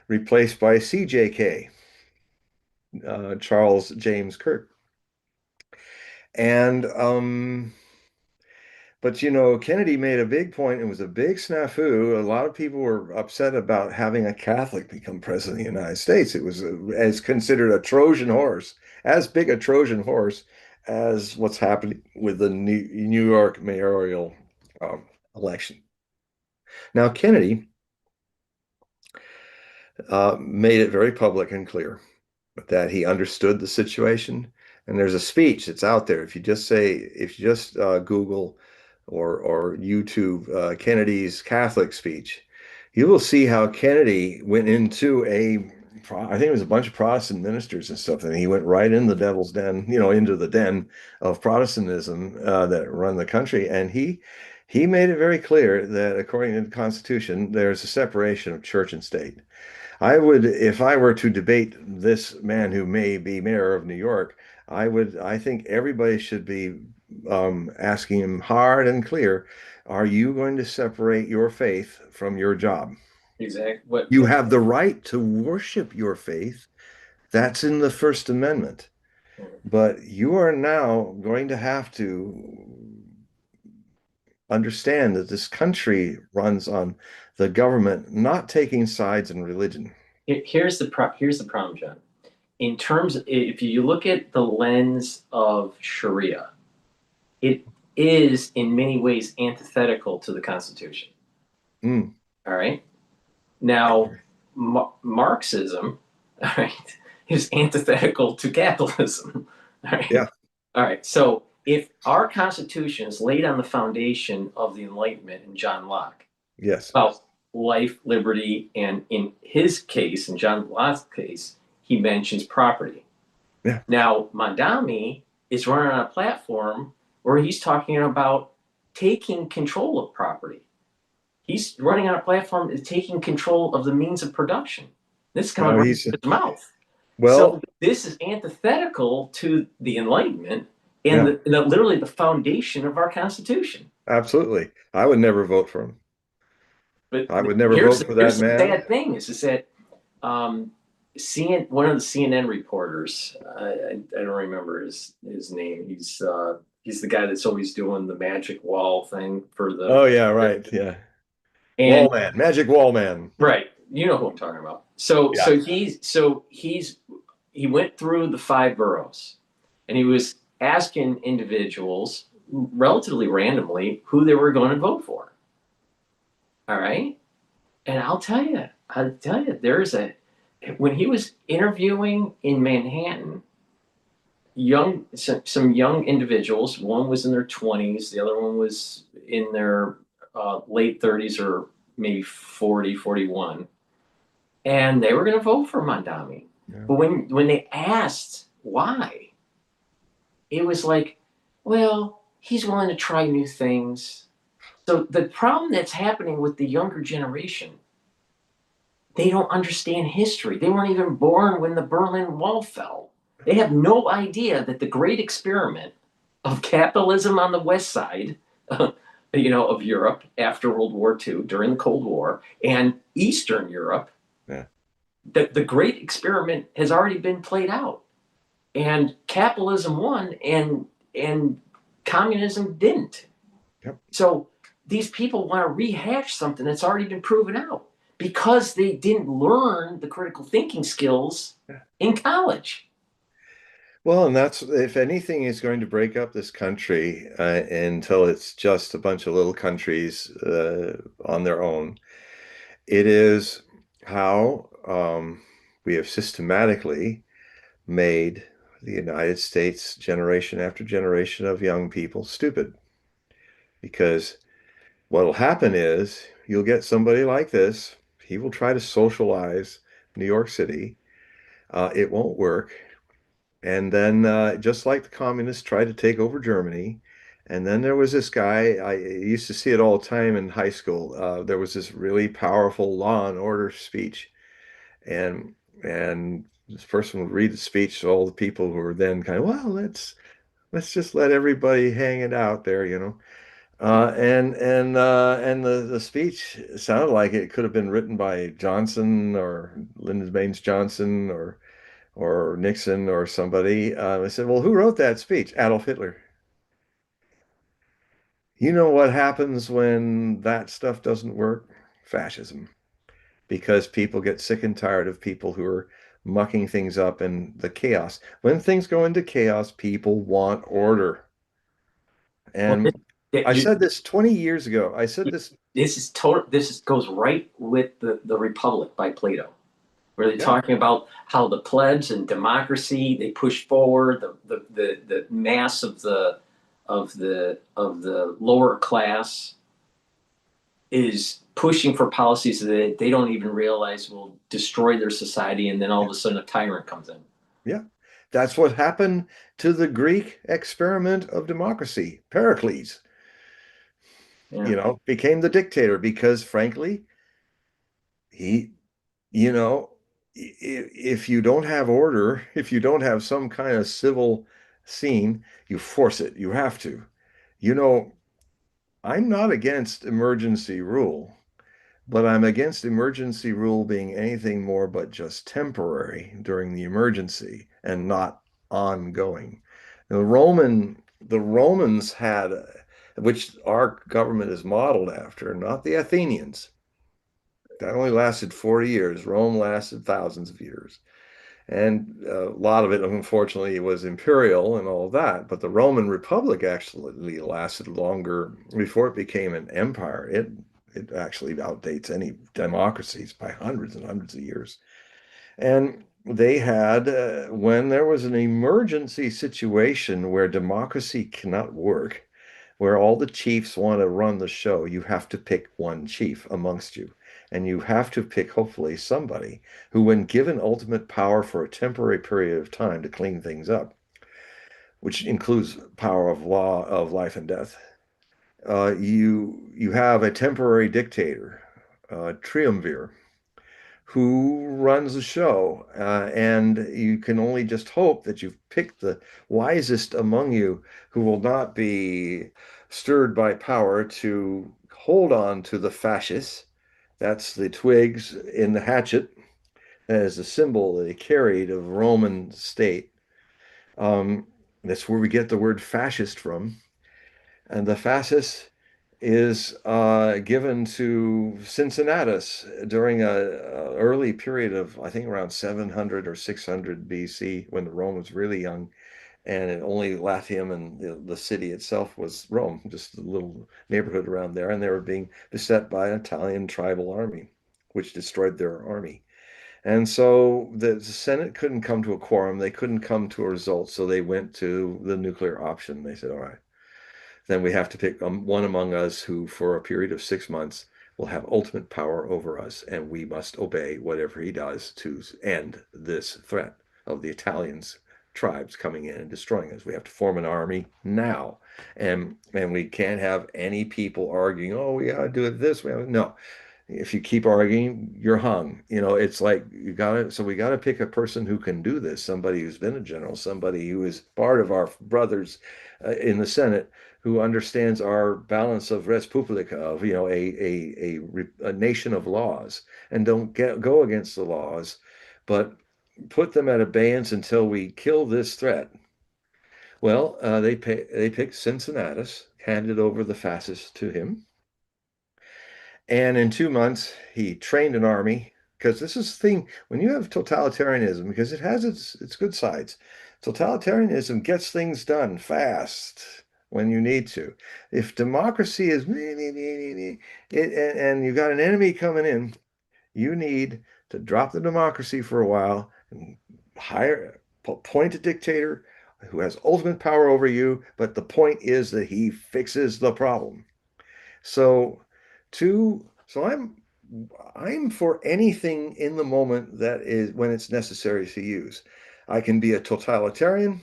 replaced by CJK, Charles James Kirk. And but Kennedy made a big point. It was a big snafu. A lot of people were upset about having a Catholic become president of the United States. It was as considered a Trojan horse, as big a Trojan horse as what's happening with the New York mayoral election. Now, Kennedy made it very public and clear that he understood the situation. And there's a speech that's out there. If you just Google or YouTube Kennedy's Catholic speech, you will see how Kennedy went into I think it was a bunch of Protestant ministers and stuff, and he went right in the devil's den, into the den of Protestantism that run the country, and he made it very clear that according to the Constitution, there's a separation of church and state. If I were to debate this man who may be mayor of New York, I think everybody should be asking him hard and clear, are you going to separate your faith from your job? Exactly. What? You have the right to worship your faith. That's in the First Amendment. But you are now going to have to understand that this country runs on the government not taking sides in religion. Here's the problem, John. In terms, if you look at the lens of Sharia, it is in many ways antithetical to the Constitution. Mm. All right. Now, Marxism, all right, is antithetical to capitalism. All right. Yeah. All right. So if our Constitution is laid on the foundation of the Enlightenment in John Locke, Yes. about life, liberty, and in his case, in John Locke's case, he mentions property. Yeah. Now, Mamdani is running on a platform where he's talking about taking control of property. He's running on a platform that's taking control of the means of production. This is coming No, right he's out of his mouth. So well, this is antithetical to the Enlightenment and yeah, literally the foundation of our Constitution. absolutely. I would never vote for him. But I would never here's vote for that here's the man. sad thing is that one of the CNN reporters, I don't remember his name. He's the guy that's always doing the magic wall thing for the Oh yeah, right. Yeah. and Wall man, magic wall man. right, you know who I'm talking about. So Yeah. he went through the five boroughs, and he was asking individuals relatively randomly who they were going to vote for. All right, and I'll tell you, when he was interviewing in Manhattan, some young individuals. One was in their 20s, the other one was in their late 30s or maybe 40, 41, and they were going to vote for Mamdani. Yeah. But when they asked why, it was like, well, he's willing to try new things. So the problem that's happening with the younger generation, they don't understand history. They weren't even born when the Berlin Wall fell. They have no idea that the great experiment of capitalism on the West Side, of Europe after World War II, during the Cold War, and Eastern Europe, Yeah. that the great experiment has already been played out. And capitalism won and communism didn't. Yep. So these people want to rehash something that's already been proven out because they didn't learn the critical thinking skills in college. Well, and that's if anything is going to break up this country until it's just a bunch of little countries on their own, it is how we have systematically made the United States generation after generation of young people stupid. Because what'll happen is you'll get somebody like this. He will try to socialize New York City. It won't work. And then, just like the communists tried to take over Germany, and then there was this guy, I used to see it all the time in high school. There was this really powerful law and order speech, and this person would read the speech to all the people who were then kind of, well, let's just let everybody hang it out there, you know. And the speech sounded like it could have been written by Johnson or Lyndon Baines Johnson or Nixon or somebody. I said, well, who wrote that speech? Adolf Hitler. You know what happens when that stuff doesn't work? Fascism. Because people get sick and tired of people who are mucking things up and the chaos. When things go into chaos, people want order. Well, And I you, said this 20 years ago. I said this. this is total. Goes right with the Republic by Plato, where they're Yeah. talking about how the plebs and democracy, they push forward the mass of the lower class is pushing for policies that they don't even realize will destroy their society, and then all of a sudden a tyrant comes in. Yeah. That's what happened to the Greek experiment of democracy. Pericles, Yeah. became the dictator because, frankly, he, you know, if you don't have order, if you don't have some kind of civil scene, you force it. You have to. You know, I'm not against emergency rule, but I'm against emergency rule being anything more but just temporary during the emergency and not ongoing. The Romans had, which our government is modeled after, not the Athenians. That only lasted 40 years. Rome lasted thousands of years. And a lot of it, unfortunately, was imperial and all that. But the Roman Republic actually lasted longer before it became an empire. It actually outdates any democracies by hundreds and hundreds of years. And they had, when there was an emergency situation where democracy cannot work, where all the chiefs want to run the show, you have to pick one chief amongst you. And you have to pick, hopefully, somebody who, when given ultimate power for a temporary period of time to clean things up, which includes power of law of life and death, you have a temporary dictator, triumvir, who runs the show. And you can only just hope that you've picked the wisest among you who will not be stirred by power to hold on to the fascists. That's the twigs in the hatchet. That is the symbol that they carried of Roman state. Um, that's where we get the word fascist from. And the fascist is given to Cincinnatus during a early period of, I think, around 700 or 600 BC, when Rome was really young, and it only Latium and the city itself was Rome, just a little neighborhood around there, and they were being beset by an Italian tribal army, which destroyed their army. And so the Senate couldn't come to a quorum, they couldn't come to a result, so they went to the nuclear option. They said, all right, then we have to pick one among us who, for a period of 6 months, will have ultimate power over us, and we must obey whatever he does to end this threat of the Italians tribes coming in and destroying us. We have to form an army now, and we can't have any people arguing, oh, we gotta do it this way. No, if you keep arguing, you're hung. It's like so we gotta pick a person who can do this, somebody who's been a general, somebody who is part of our brothers in the Senate, who understands our balance of res publica, of a nation of laws, and don't go against the laws, but put them at abeyance until we kill this threat. Well, they picked Cincinnatus, handed over the fascists to him, and in 2 months, he trained an army. Because this is the thing, when you have totalitarianism, because it has its good sides, totalitarianism gets things done fast when you need to. If democracy is and you got an enemy coming in, you need to drop the democracy for a while and appoint a dictator who has ultimate power over you. But the point is that he fixes the problem. So I'm for anything in the moment that is when it's necessary to use. I can be a totalitarian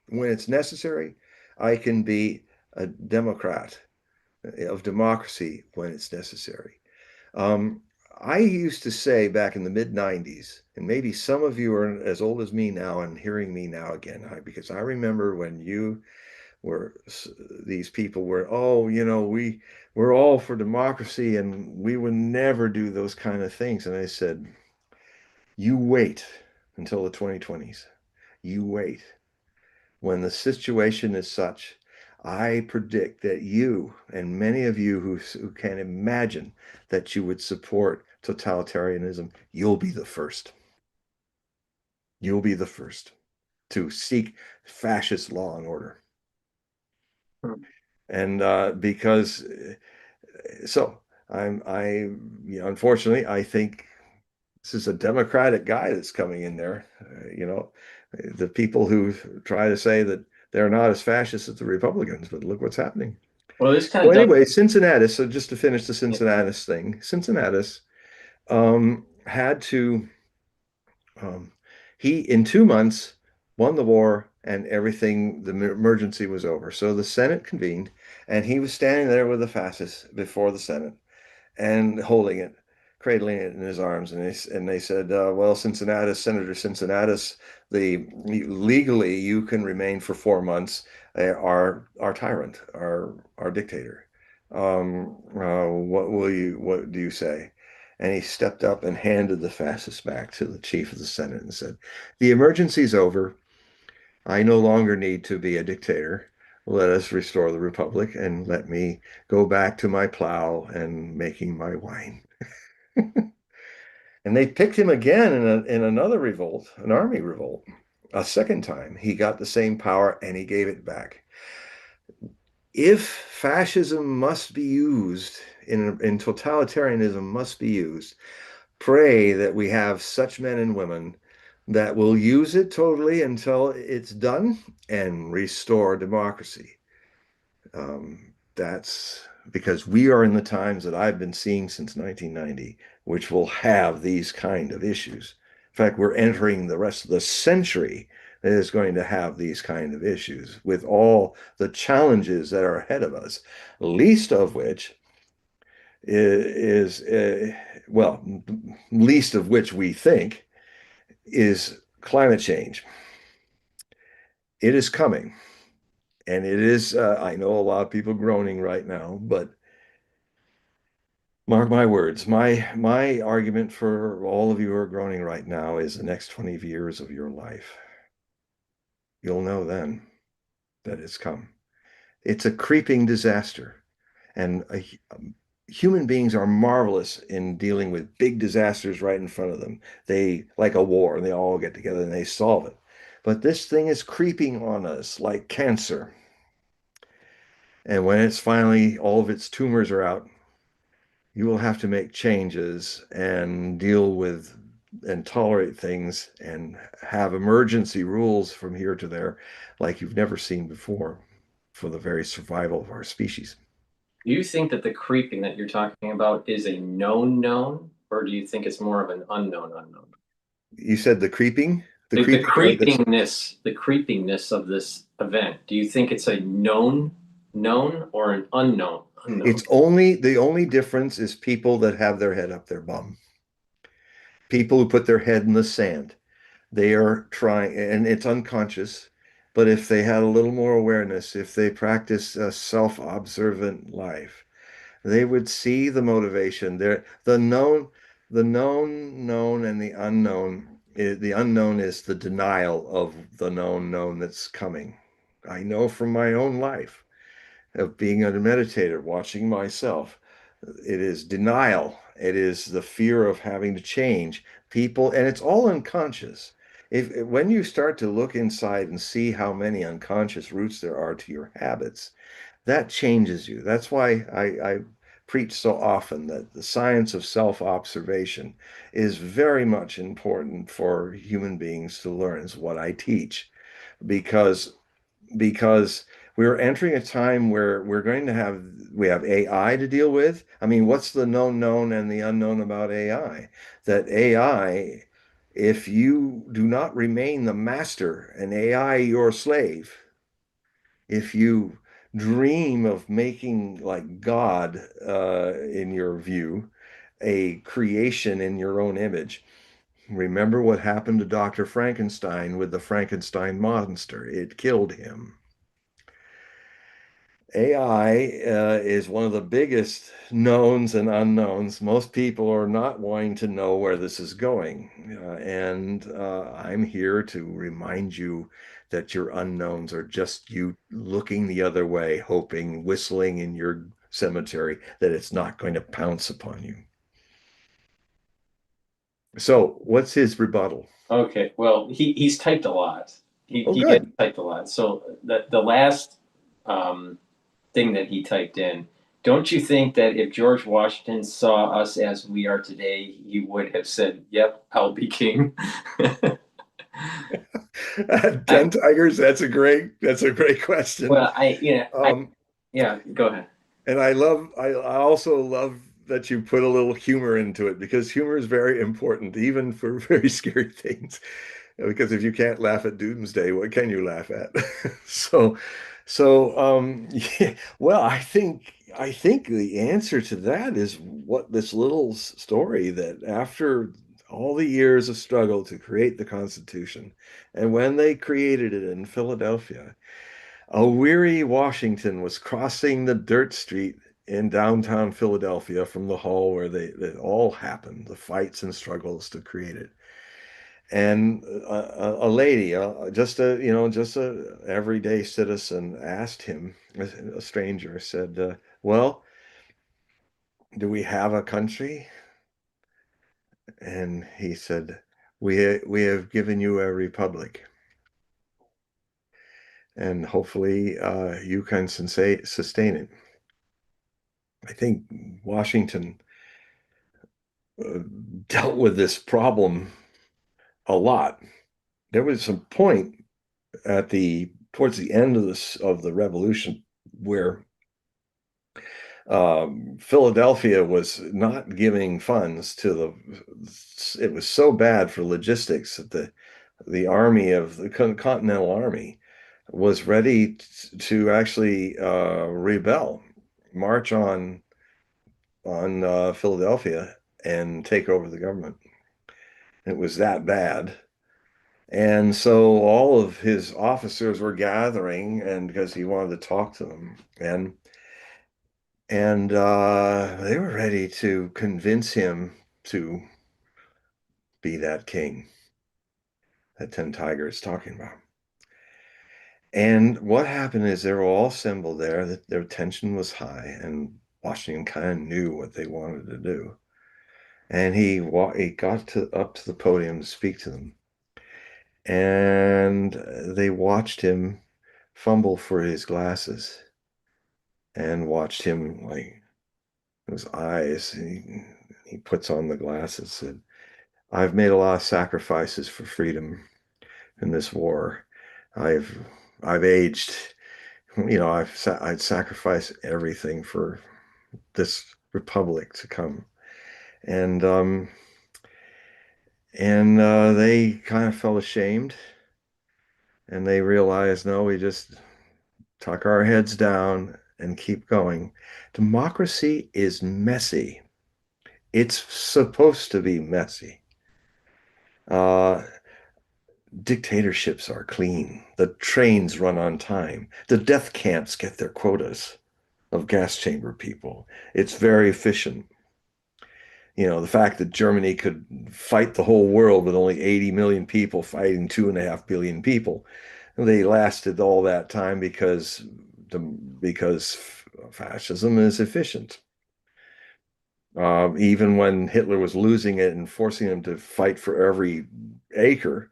when it's necessary. I can be a democrat of democracy when it's necessary. Um, I used to say back in the mid 90s, and maybe some of you are as old as me now and hearing me now again, because I remember when where these people were, oh, we're all for democracy and we would never do those kind of things. And I said, you wait until the 2020s. You wait. When the situation is such, I predict that you and many of you who can imagine that you would support totalitarianism, you'll be the first. You'll be the first to seek fascist law and order. And because so I unfortunately, I think This is a Democratic guy that's coming in there. The people who try to say that they're not as fascist as the Republicans, but look what's happening. Well, this kind So of does. anyway, Cincinnatus. So just to finish the Cincinnatus thing, Cincinnatus had to he in 2 months won the war and everything. The emergency was over. So the Senate convened, and he was standing there with the fascists before the Senate and holding it, cradling it in his arms. And they said, "Well, Cincinnatus, Senator Cincinnatus, the legally you can remain for 4 months. Our tyrant, our dictator. What do you say?" And he stepped up and handed the fascist back to the chief of the Senate and said, "The emergency's over. I no longer need to be a dictator. Let us restore the republic and let me go back to my plow and making my wine." And they picked him again in another revolt, an army revolt. A second time, he got the same power and he gave it back. If fascism must be used in totalitarianism must be used, pray that we have such men and women that will use it totally until it's done and restore democracy. That's because we are in the times that I've been seeing since 1990, which will have these kind of issues. In fact, we're entering the rest of the century that is going to have these kind of issues with all the challenges that are ahead of us, least of which is well, least of which we think is climate change. It is coming. And it is, I know a lot of people groaning right now, but mark my words, my argument for all of you who are groaning right now is the next 20 years of your life. You'll know then that it's come. It's a creeping disaster. And human beings are marvelous in dealing with big disasters right in front of them. They, like a war, and they all get together and they solve it. But this thing is creeping on us like cancer. And when it's finally, all of its tumors are out, you will have to make changes and deal with and tolerate things and have emergency rules from here to there like you've never seen before for the very survival of our species. Do you think that the creeping that you're talking about is a known, or do you think it's more of an unknown? You said the creeping, the The creeping of this. creepingness of this event. Do you think it's a known, or an unknown? It's only the only difference is people that have their head up their bum. People who put their head in the sand. They are trying, and it's unconscious, but if they had a little more awareness, if they practice a self-observant life, they would see the motivation there. The known, and the unknown. The unknown is the denial of the known that's coming. I know from my own life of being a meditator, watching myself. It is denial. It is the fear of having to change people, and it's all unconscious. If when you start to look inside and see how many unconscious roots there are to your habits, that changes you. That's why I preach so often that the science of self-observation is very much important for human beings to learn, is what I teach, because we're entering a time where we have AI to deal with. I mean, what's the known and the unknown about AI? That AI, if you do not remain the master and AI your slave, if you dream of making like God, in your view, a creation in your own image, remember what happened to Dr. Frankenstein with the Frankenstein monster. It killed him. AI is one of the biggest knowns and unknowns. Most people are not wanting to know where this is going. And I'm here to remind you that your unknowns are just you looking the other way, hoping, whistling in your cemetery that it's not going to pounce upon you. So, what's his rebuttal? Okay, well, he's typed a lot. Oh, He has good. typed a lot. So the last thing that he typed in, don't you think that if George Washington saw us as we are today, he would have said, "Yep, I'll be king"? 10 I tigers, that's a great question. well, I Um, yeah. Go ahead. and I also love that you put a little humor into it because humor is very important, even for very scary things. Because if you can't laugh at doomsday, what can you laugh at? So, yeah, well, I think the answer to that is what this little story that after all the years of struggle to create the Constitution, and when they created it in Philadelphia, a weary Washington was crossing the dirt street in downtown Philadelphia from the hall where it all happened, the fights and struggles to create it. And a lady, just a everyday citizen, asked him, a stranger, said, "Well, do we have a country?" And he said, "We have given you a republic, and hopefully you can sustain it." I think Washington uh, dealt with this problem a lot. There was some point towards the end of the revolution where Philadelphia was not giving funds to it was so bad for logistics that the army of the Continental Army was ready to actually rebel, march on Philadelphia and take over the government. It was that bad. And so all of his officers were gathering, and because he wanted to talk to them, and they were ready to convince him to be that king that 10 Tiger is talking about. And what happened is they were all assembled there, that their tension was high, and Washington kind of knew what they wanted to do. And he got up to the podium to speak to them. And they watched him fumble for his glasses and watched him, like, his eyes. He puts on the glasses, said, "I've made a lot of sacrifices for freedom in this war. I've I've aged. I'd sacrifice everything for this republic to come." And they kind of felt ashamed, and they realized, no, we just tuck our heads down and keep going. Democracy is messy. It's supposed to be messy. Uh, Dictatorships are clean. The trains run on time. The death camps get their quotas of gas chamber people. It's very efficient. The fact that Germany could fight the whole world with only 80 million people fighting 2.5 billion people, they lasted all that time because fascism is efficient. Even when Hitler was losing it and forcing them to fight for every acre,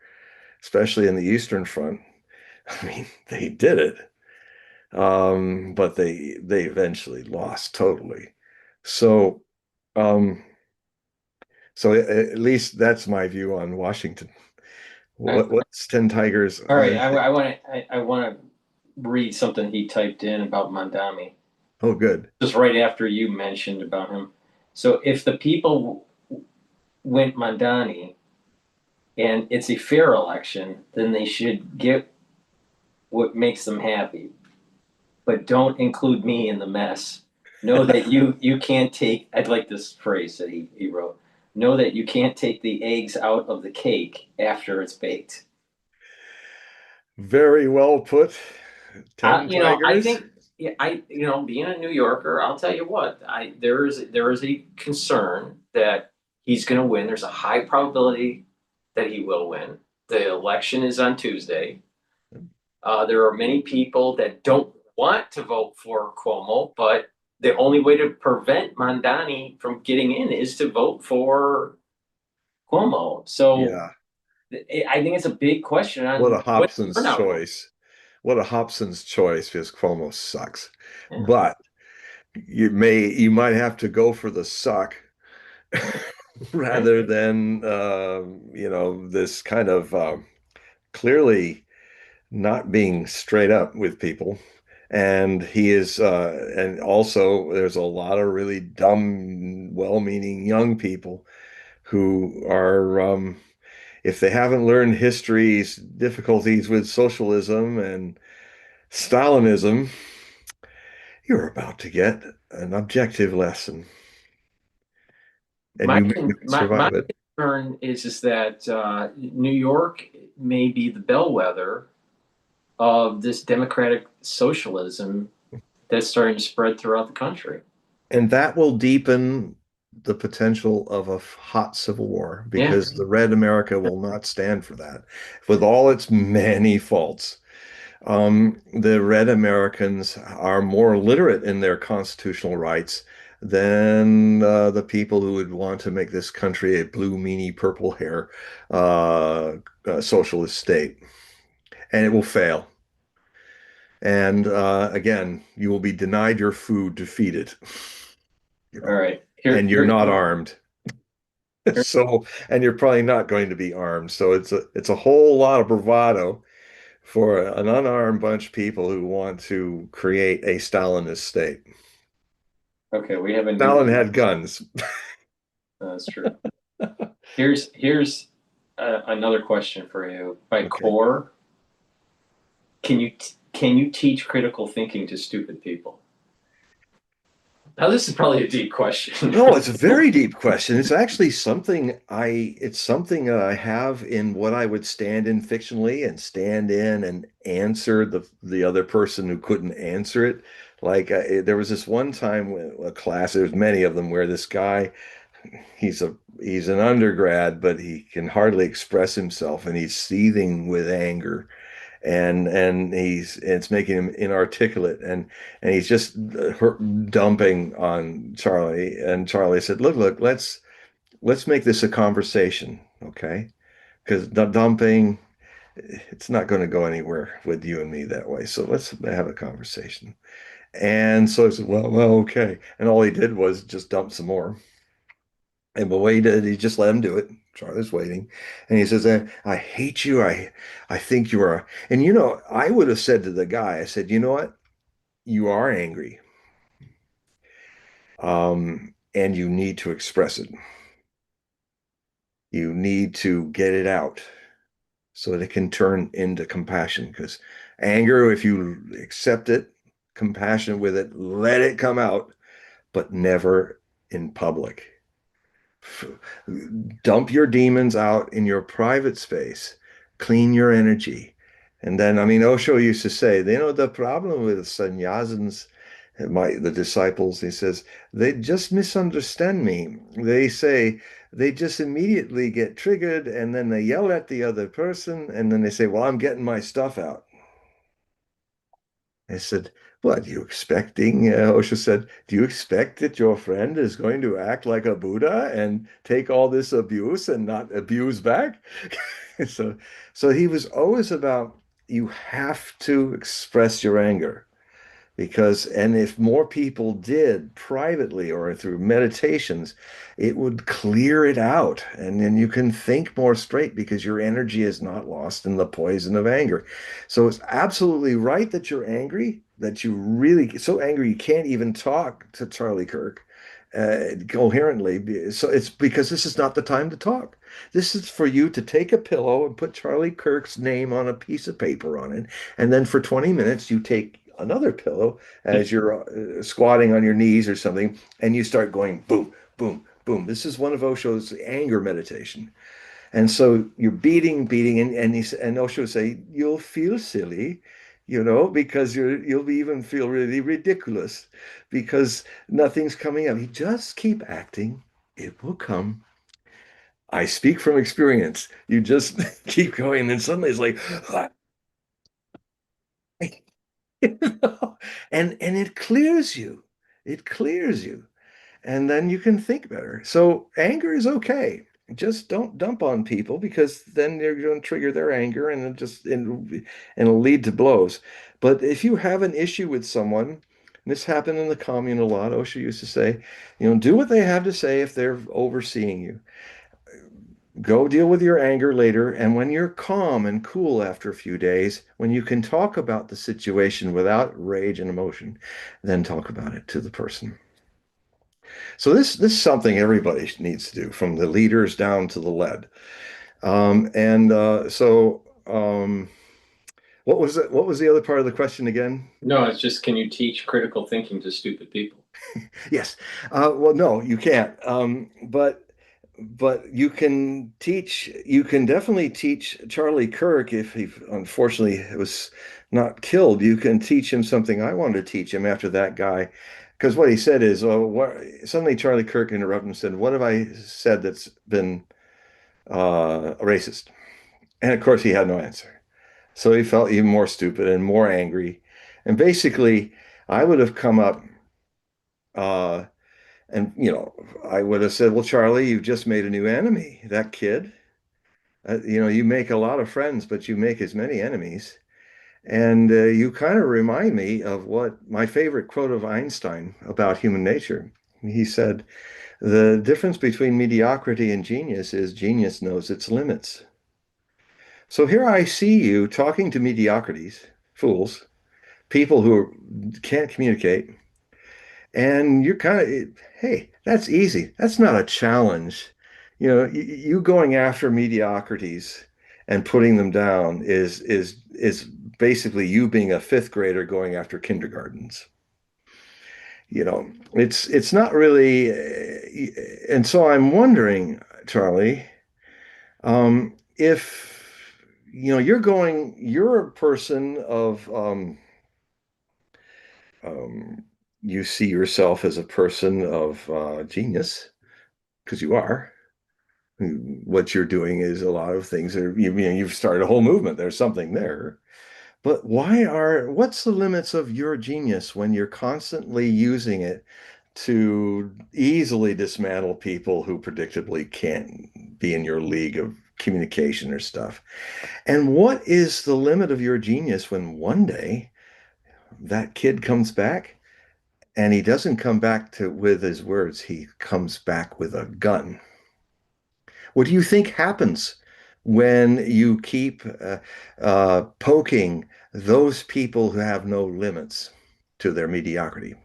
especially in the Eastern Front, I mean, they did it. But they eventually lost totally. So, um, at least that's my view on Washington. What's 10 Tigers? All right, I want to read something he typed in about Mamdani, Oh, good. just right after you mentioned about him. So if the people went Mamdani and it's a fair election, then they should get what makes them happy. But don't include me in the mess. Know that you can't take. I'd like this phrase that he wrote. Know that you can't take the eggs out of the cake after it's baked. Very well put. 10 I Tigers. think yeah, being a New Yorker, I'll tell you what, there is a concern that he's going to win. There's a high probability that he will win. The election is on Tuesday. There are many people that don't want to vote for Cuomo, but the only way to prevent Mamdani from getting in is to vote for Cuomo. So Yeah. I think it's a big question What on a what Hobson's turnout. choice. What a Hobson's choice because Cuomo sucks. Yeah. But you might have to go for the suck rather than this kind of clearly not being straight up with people. And he is, and also there's a lot of really dumb, well-meaning young people who are, if they haven't learned history's difficulties with socialism and Stalinism, you're about to get an objective lesson, and My you may not my survive it. concern is that New York may be the bellwether of this democratic socialism that's starting to spread throughout the country. And that will deepen the potential of a hot civil war Yeah. because the Red America will not stand for that, with all its many faults. The Red Americans are more literate in their constitutional rights than the people who would want to make this country a blue, meanie, purple hair socialist state. And it will fail. And again, you will be denied your food to feed it, you All know, right. and you're not armed. So, and you're probably not going to be armed. So it's a whole lot of bravado for an unarmed bunch of people who want to create a Stalinist state. Okay, we have a new. Stalin had guns. That's true. Here's another question for you. By Okay. core, can you teach critical thinking to stupid people? Now, this is probably a deep question. No, it's a very deep question. It's something that I have in what I would stand in fictionally and stand in and answer the other person who couldn't answer it. Like there was this one time a class, there's many of them where this guy, he's an undergrad, but he can hardly express himself and he's seething with anger and it's making him inarticulate and he's just dumping on Charlie. And Charlie said, look, let's make this a conversation, okay? Because the dumping, it's not going to go anywhere with you and me that way, so let's have a conversation. And so I said, well, okay. And all he did was just dump some more. And the way he did, he just let him do it. Charlie's waiting. And he says, I hate you. I think you are. And I would have said to the guy, I said, you know what? You are angry. And you need to express it. You need to get it out so that it can turn into compassion. Because anger, if you accept it, compassion with it, let it come out, but never in public. Dump your demons out in your private space, clean your energy. And then, I mean, Osho used to say, the problem with sannyasins, the disciples, he says, they just misunderstand me. They say, they just immediately get triggered and then they yell at the other person and then they say, well, I'm getting my stuff out. I said, what, you expecting, Osho said, do you expect that your friend is going to act like a Buddha and take all this abuse and not abuse back? So, so he was always about, you have to express your anger and if more people did privately or through meditations, it would clear it out. And then you can think more straight because your energy is not lost in the poison of anger. So it's absolutely right that you're angry, that you really so angry you can't even talk to Charlie Kirk coherently. So it's because this is not the time to talk. This is for you to take a pillow and put Charlie Kirk's name on a piece of paper on it. And then for 20 minutes, you take another pillow as you're squatting on your knees or something, and you start going boom, boom, boom. This is one of Osho's anger meditation. And so you're beating, and Osho would say, you'll feel silly, because you'll even feel really ridiculous because nothing's coming up. You just keep acting, it will come. I speak from experience. You just keep going, and suddenly it's like, and it clears you. It clears you. And then you can think better. So anger is okay. Just don't dump on people because then you're going to trigger their anger and it'll lead to blows. But if you have an issue with someone, This happened in the commune a lot. Osho used to say, do what they have to say if they're overseeing you. Go deal with your anger later, and when you're calm and cool after a few days, when you can talk about the situation without rage and emotion, then talk about it to the person. So this is something everybody needs to do, from the leaders down to the led. And so what was it? What was the other part of the question again? No, it's just, can you teach critical thinking to stupid people? Yes. Well, no, you can't. But you can teach. You can definitely teach Charlie Kirk, if he unfortunately was not killed. You can teach him something I wanted to teach him after that guy, because what he said is, "Oh, what?" Suddenly Charlie Kirk interrupted and said, "What have I said that's been racist?" And of course, he had no answer. So he felt even more stupid and more angry. And basically, I would have come up. Uh, And, I would have said, well, Charlie, you've just made a new enemy, that kid. You make a lot of friends, but you make as many enemies. And you kind of remind me of what my favorite quote of Einstein about human nature. He said, the difference between mediocrity and genius is genius knows its limits. So here I see you talking to mediocrities, fools, people who can't communicate. And you're kind of, hey, that's easy. That's not a challenge. You going after mediocrities and putting them down is basically you being a fifth grader going after kindergartens. It's not really, and so I'm wondering, Charlie, if you're a person of um, you see yourself as a person of genius, because you are. What you're doing is a lot of things that you've started a whole movement. There's something there. But what's the limits of your genius when you're constantly using it to easily dismantle people who predictably can't be in your league of communication or stuff? And what is the limit of your genius when one day that kid comes back? And he doesn't come back with his words. He comes back with a gun. What do you think happens when you keep poking those people who have no limits to their mediocrity?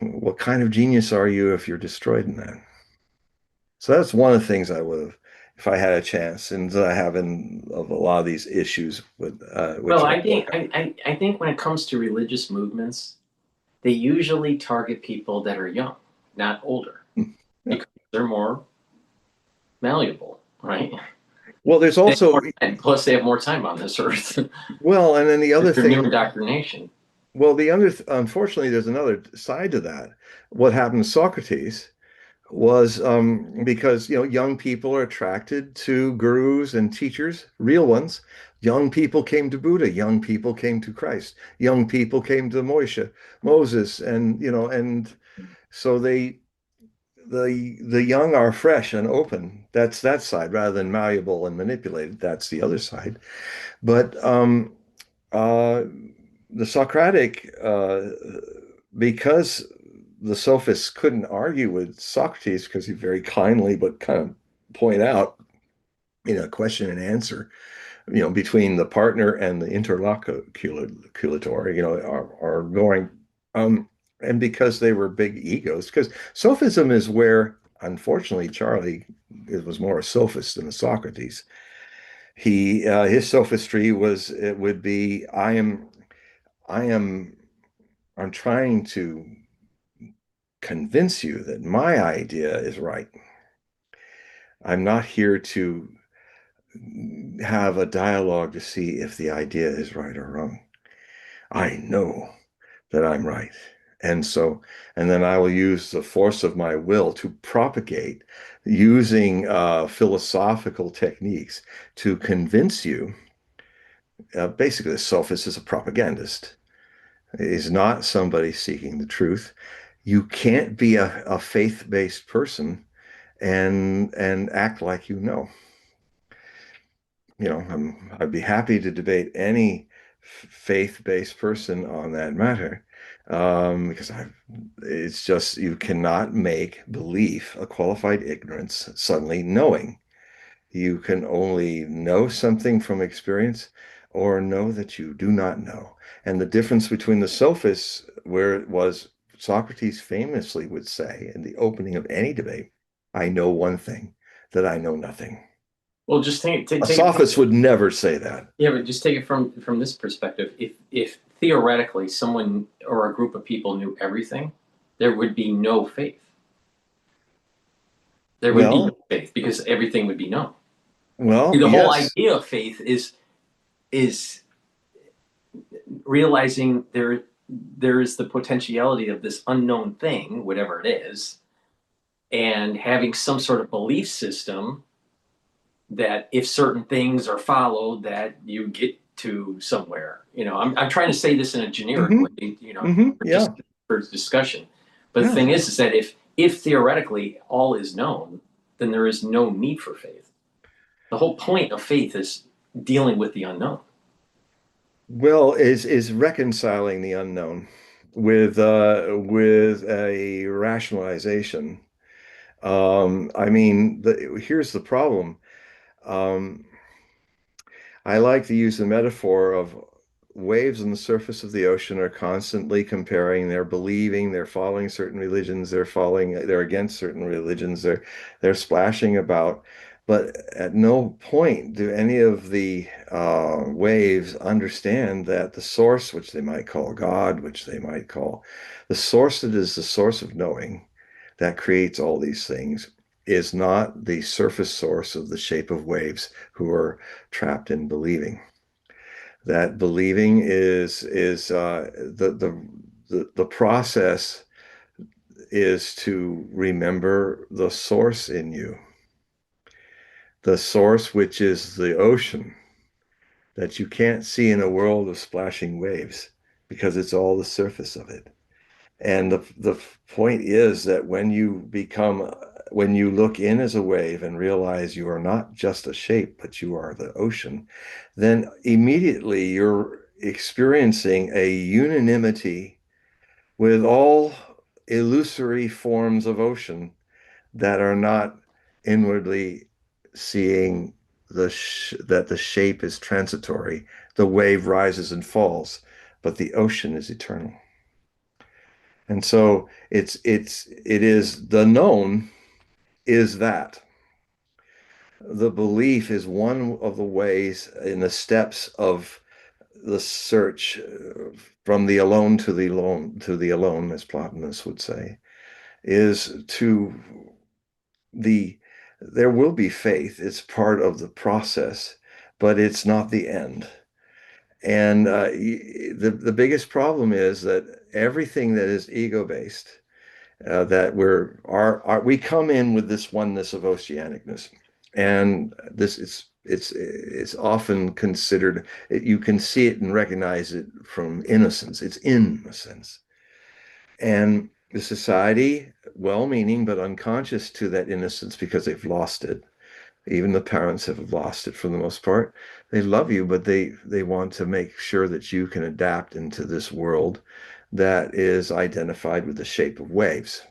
What kind of genius are you if you're destroyed in that? So that's one of the things I would have, if I had a chance, and I have in of a lot of these issues with which Well, I I think I think when it comes to religious movements, they usually target people that are young, not older, yeah. because they're more malleable, right? Well, there's They have also more time. Plus, they have more time on this earth. well, and then the other Through new thing. indoctrination. Well, unfortunately, there's another side to that. What happened to Socrates was because young people are attracted to gurus and teachers, real ones. Young people came to Buddha, young people came to Christ, young people came to Moses, and so the young are fresh and open. That's that side, rather than malleable and manipulated. That's the other side. But uh, the Socratic, because the sophists couldn't argue with Socrates because he very kindly but kind of point out in a question and answer, between the partner and the interlocutor, are going, and because they were big egos, because sophism is where, unfortunately, Charlie was more a sophist than a Socrates. His sophistry would be, I am, I'm trying to convince you that my idea is right. I'm not here to have a dialogue to see if the idea is right or wrong. I know that I'm right. And then I will use the force of my will to propagate using philosophical techniques to convince you. Basically, the sophist is a propagandist. Is not somebody seeking the truth. You can't be a faith-based person and act like you know. I'd be happy to debate any faith-based person on that matter. Because it's just you cannot make belief a qualified ignorance suddenly knowing. You can only know something from experience or know that you do not know. And the difference between the sophists, where it was Socrates famously would say in the opening of any debate, I know one thing, that I know nothing. Well, just A take it from, sophist would never say that. yeah, but just take it from this perspective. If theoretically someone or a group of people knew everything, there would be no faith. There would be no Well, faith because everything would be known. well, The whole yes. idea of faith is realizing there is the potentiality of this unknown thing, whatever it is, and having some sort of belief system that if certain things are followed, that you get to somewhere. I'm trying to say this in a generic way, Hmm. Hmm. for just Yeah. for discussion. But the Yeah. thing is that if theoretically all is known, then there is no need for faith. The whole point of faith is dealing with the unknown. Well, is reconciling the unknown with a rationalization. I mean, here's the problem. Um, I like to use the metaphor of waves on the surface of the ocean are constantly comparing. They're believing, they're following certain religions, they're against certain religions, they're splashing about. But at no point do any of the waves understand that the source, which they might call God, which they might call the source that is the source of knowing that creates all these things, is not the surface source of the shape of waves who are trapped in believing. That believing is the process is to remember the source in you, the source which is the ocean that you can't see in a world of splashing waves because it's all the surface of it. And the point is that when you look in as a wave and realize you are not just a shape, but you are the ocean, then immediately you're experiencing a unanimity with all illusory forms of ocean that are not inwardly seeing that the shape is transitory. The wave rises and falls, but the ocean is eternal. And so it is the known is that. The belief is one of the ways in the steps of the search from the alone to the alone, as Plotinus would say, is to the there will be faith. It's part of the process, but it's not the end. And the biggest problem is that everything that is ego based, that we come in with this oneness of oceanicness, and this it's often considered, you can see it and recognize it from innocence. It's innocence, and the society, well-meaning but unconscious to that innocence because they've lost it. Even the parents have lost it for the most part. They love you, but they want to make sure that you can adapt into this world that is identified with the shape of waves.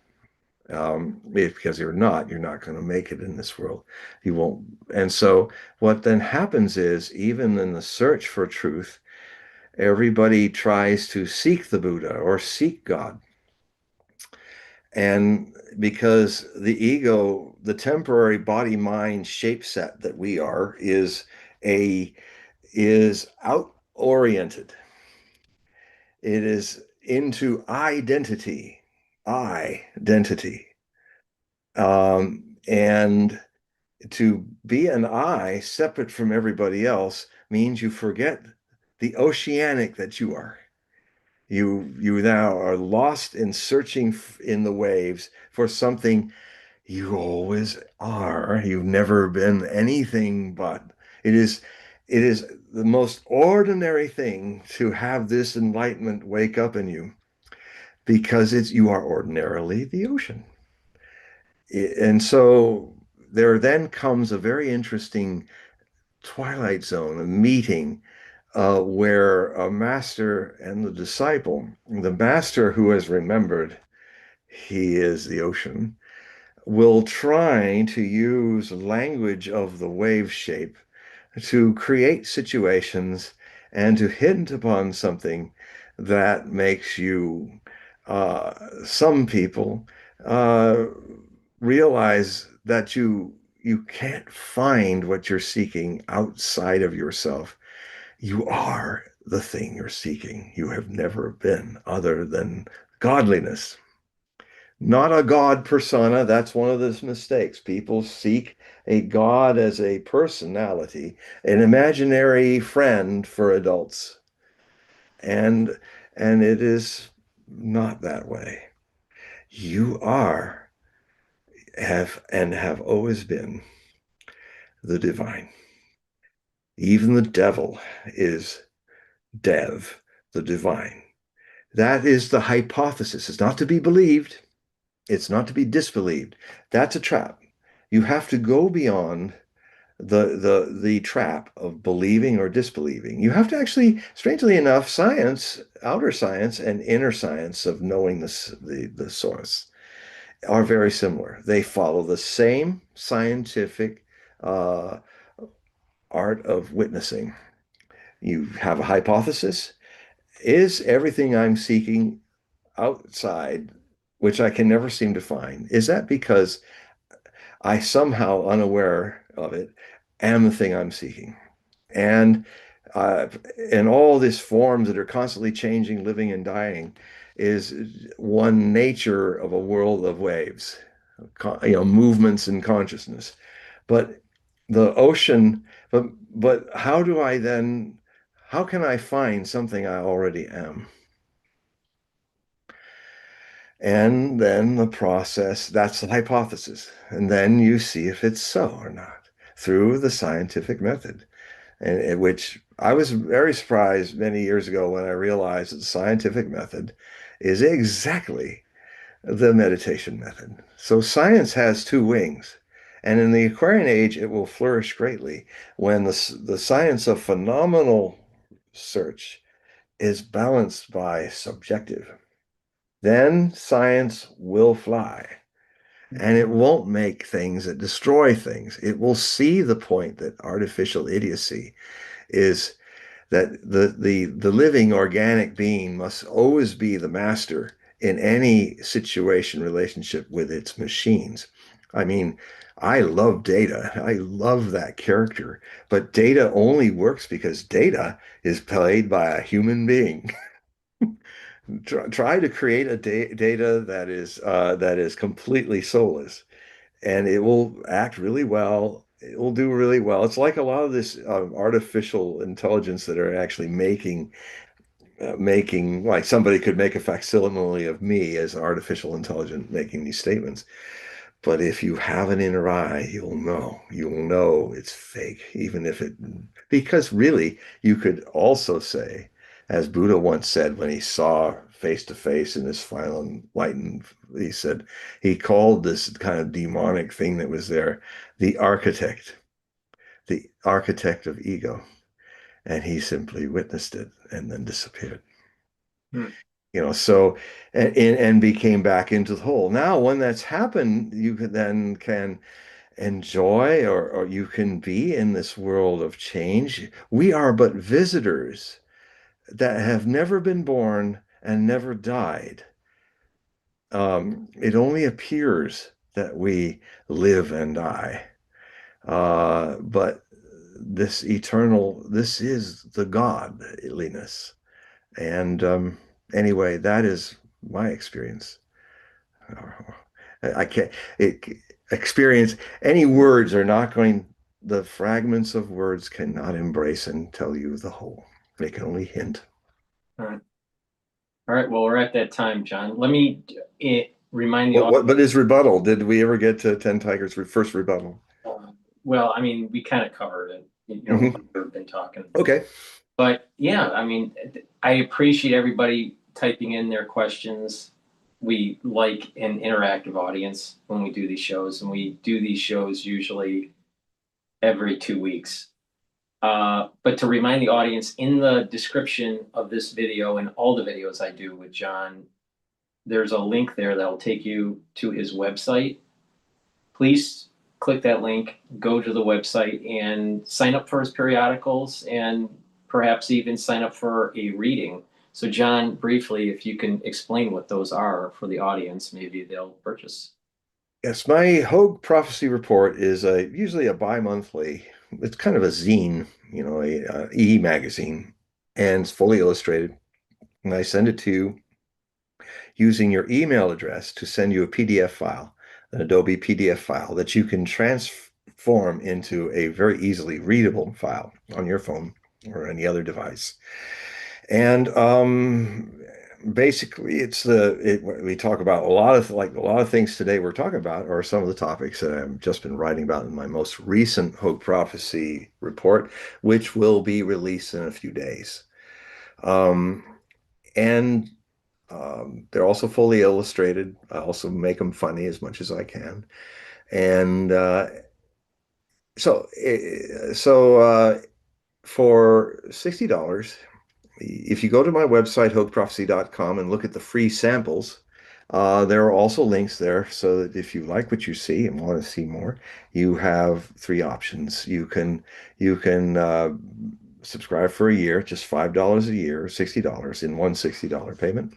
Because you're not going to make it in this world. You won't. And so what then happens is, even in the search for truth, everybody tries to seek the Buddha or seek God. And because the ego, the temporary body mind shape set that we are, a is out oriented. It is into identity. And to be an I separate from everybody else means you forget the oceanic that you are. You now are lost in searching in the waves for something you always are. You've never been anything but. It is it is the most ordinary thing to have this enlightenment wake up in you because it's you are ordinarily the ocean. And so there then comes a very interesting twilight zone, a meeting where a master and the master who has remembered he is the ocean, will try to use language of the wave shape to create situations and to hint upon something that makes you, some people, uh, realize that you can't find what you're seeking outside of yourself. You are the thing you're seeking. You have never been other than godliness. Not a God persona. That's one of the mistakes. People seek a God as a personality, an imaginary friend for adults. And and it is not that way. You are, have always been the divine. Even the devil is Dev, the divine. That is the hypothesis. It's not to be believed. It's not to be disbelieved. That's a trap. You have to go beyond the trap of believing or disbelieving. You have to actually, strangely enough, science, outer science and inner science of knowing the source are very similar. They follow the same scientific uh, art of witnessing. You have a hypothesis. Is everything I'm seeking outside, which I can never seem to find, is that because I somehow, unaware of it, am the thing I'm seeking? And uh, and all these forms that are constantly changing, living and dying, is one nature of a world of waves, movements in consciousness. But the ocean, but how do I then? How can I find something I already am? And then the process, that's the hypothesis. And then you see if it's so or not through the scientific method. And which I was very surprised many years ago when I realized that the scientific method is exactly the meditation method. So science has two wings. And in the Aquarian age, it will flourish greatly when the science of phenomenal search is balanced by subjective. Then science will fly. And it won't make things that destroy things. It will see the point that artificial idiocy is that the living organic being must always be the master in any situation relationship with its machines. I mean, I love Data. I love that character, but Data only works because Data is played by a human being. Try to create a Data that is completely soulless, and it will act really well. It will do really well. It's like a lot of this artificial intelligence that are actually making like somebody could make a facsimile of me as artificial intelligence making these statements. But if you have an inner eye, you'll know it's fake, even if it, because really you could also say, as Buddha once said when he saw face to face in his final enlightened, he said, he called this kind of demonic thing that was there, the architect of ego. And he simply witnessed it and then disappeared. Hmm. So and became back into the whole. Now, when that's happened, you can enjoy or you can be in this world of change. We are but visitors that have never been born and never died. It only appears that we live and die. But this is the godliness. And anyway, that is my experience. I can't it, experience any words are not going, the fragments of words cannot embrace and tell you the whole. They can only hint. All right. All right. Well, we're at that time, John. Let me remind the But is rebuttal? Did we ever get to 10 Tigers first rebuttal? Well, I mean, we kind of covered it. Mhm. We've been talking. Okay. But yeah, I mean, I appreciate everybody typing in their questions. We like an interactive audience when we do these shows, and we do these shows usually every 2 weeks. But to remind the audience, in the description of this video and all the videos I do with John, there's a link there that will take you to his website. Please click that link, go to the website, and sign up for his periodicals, and perhaps even sign up for a reading. So, John, briefly, if you can explain what those are for the audience, maybe they'll purchase. Yes, my Hogue Prophecy Report is usually a bi-monthly. It's kind of a zine, a e-magazine, and it's fully illustrated. And I send it to you using your email address to send you a PDF file, an Adobe PDF file that you can transform into a very easily readable file on your phone or any other device. And basically, we talk about a lot of things today we're talking about are some of the topics that I've just been writing about in my most recent Hogue Prophecy report, which will be released in a few days. And they're also fully illustrated. I also make them funny as much as I can. And so for $60, if you go to my website, hogueprophecy.com, and look at the free samples, there are also links there so that if you like what you see and want to see more, you have three options. You can subscribe for a year, just $5 a year, $60 in one $60 payment.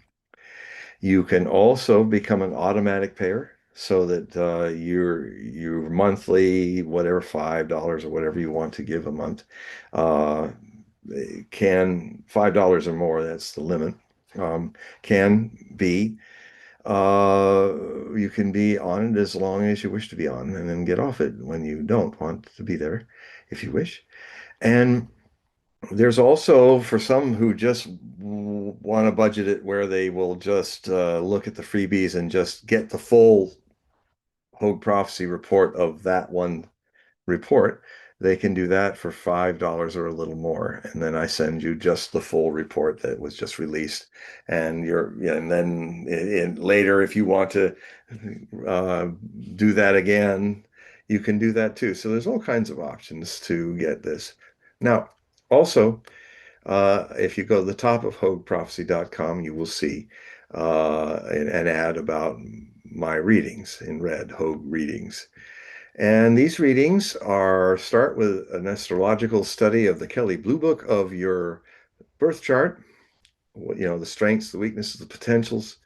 You can also become an automatic payer so that your monthly, whatever, $5 or whatever you want to give a month, uh, can $5 or more, that's the limit, can be you can be on it as long as you wish to be on and then get off it when you don't want to be there if you wish. And there's also, for some who just want to budget it where they will just look at the freebies and just get the full Hogue Prophecy report of that one report, they can do that for $5 or a little more. And then I send you just the full report that was just released. And then later, if you want to uh, do that again, you can do that too. So there's all kinds of options to get this. Now, also, if you go to the top of hogueprophecy.com, you will see an ad about my readings in red, Hogue readings. And these readings start with an astrological study of the Kelly Blue Book of your birth chart, the strengths, the weaknesses, the potentials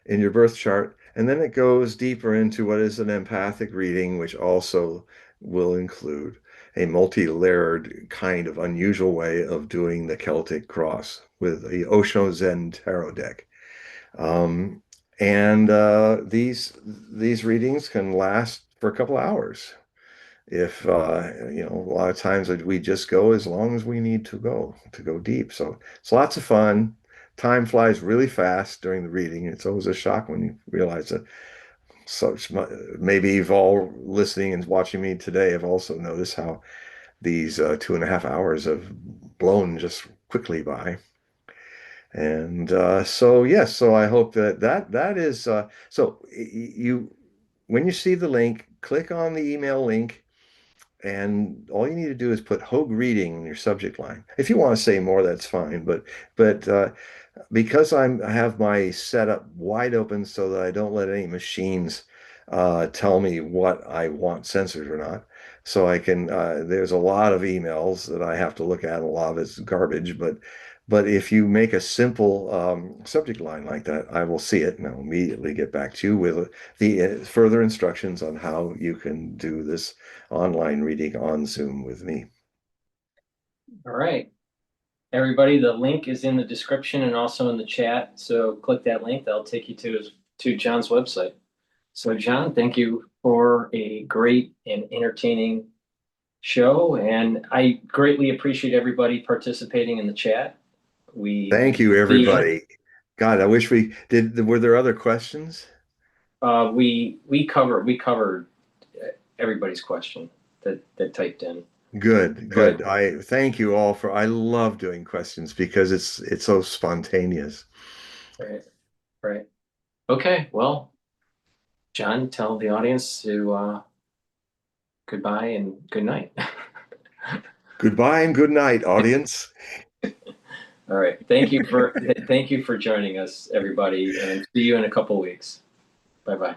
in your birth chart. And then it goes deeper into what is an empathic reading, which also will include a multi-layered kind of unusual way of doing the Celtic cross with the Osho Zen tarot deck. And these readings can last for a couple hours. If a lot of times we just go as long as we need to go deep. So it's lots of fun. Time flies really fast during the reading. It's always a shock when you realize that maybe you've all listening and watching me today have also noticed how these 2.5 hours have blown just quickly by. And so yes, so I hope that is so you when you see the link, click on the email link, and all you need to do is put Hogue reading in your subject line. If you want to say more, that's fine. But because I have my setup wide open so that I don't let any machines tell me what I want censored or not. So I can, there's a lot of emails that I have to look at. A lot of it's garbage, but if you make a simple subject line like that, I will see it and I'll immediately get back to you with the further instructions on how you can do this online reading on Zoom with me. All right. Everybody, the link is in the description and also in the chat. So click that link. That'll take you to John's website. So John, thank you for a great and entertaining show. And I greatly appreciate everybody participating in the chat. Thank you, The everybody. God, I wish we did. Were there other questions? we covered everybody's question that typed in. Good, But good. I thank you all I love doing questions because it's so spontaneous. right, right. Okay, well, John, tell the audience to goodbye and good night. Goodbye and good night, audience. All right. Thank you for joining us, everybody, and see you in a couple weeks. Bye bye.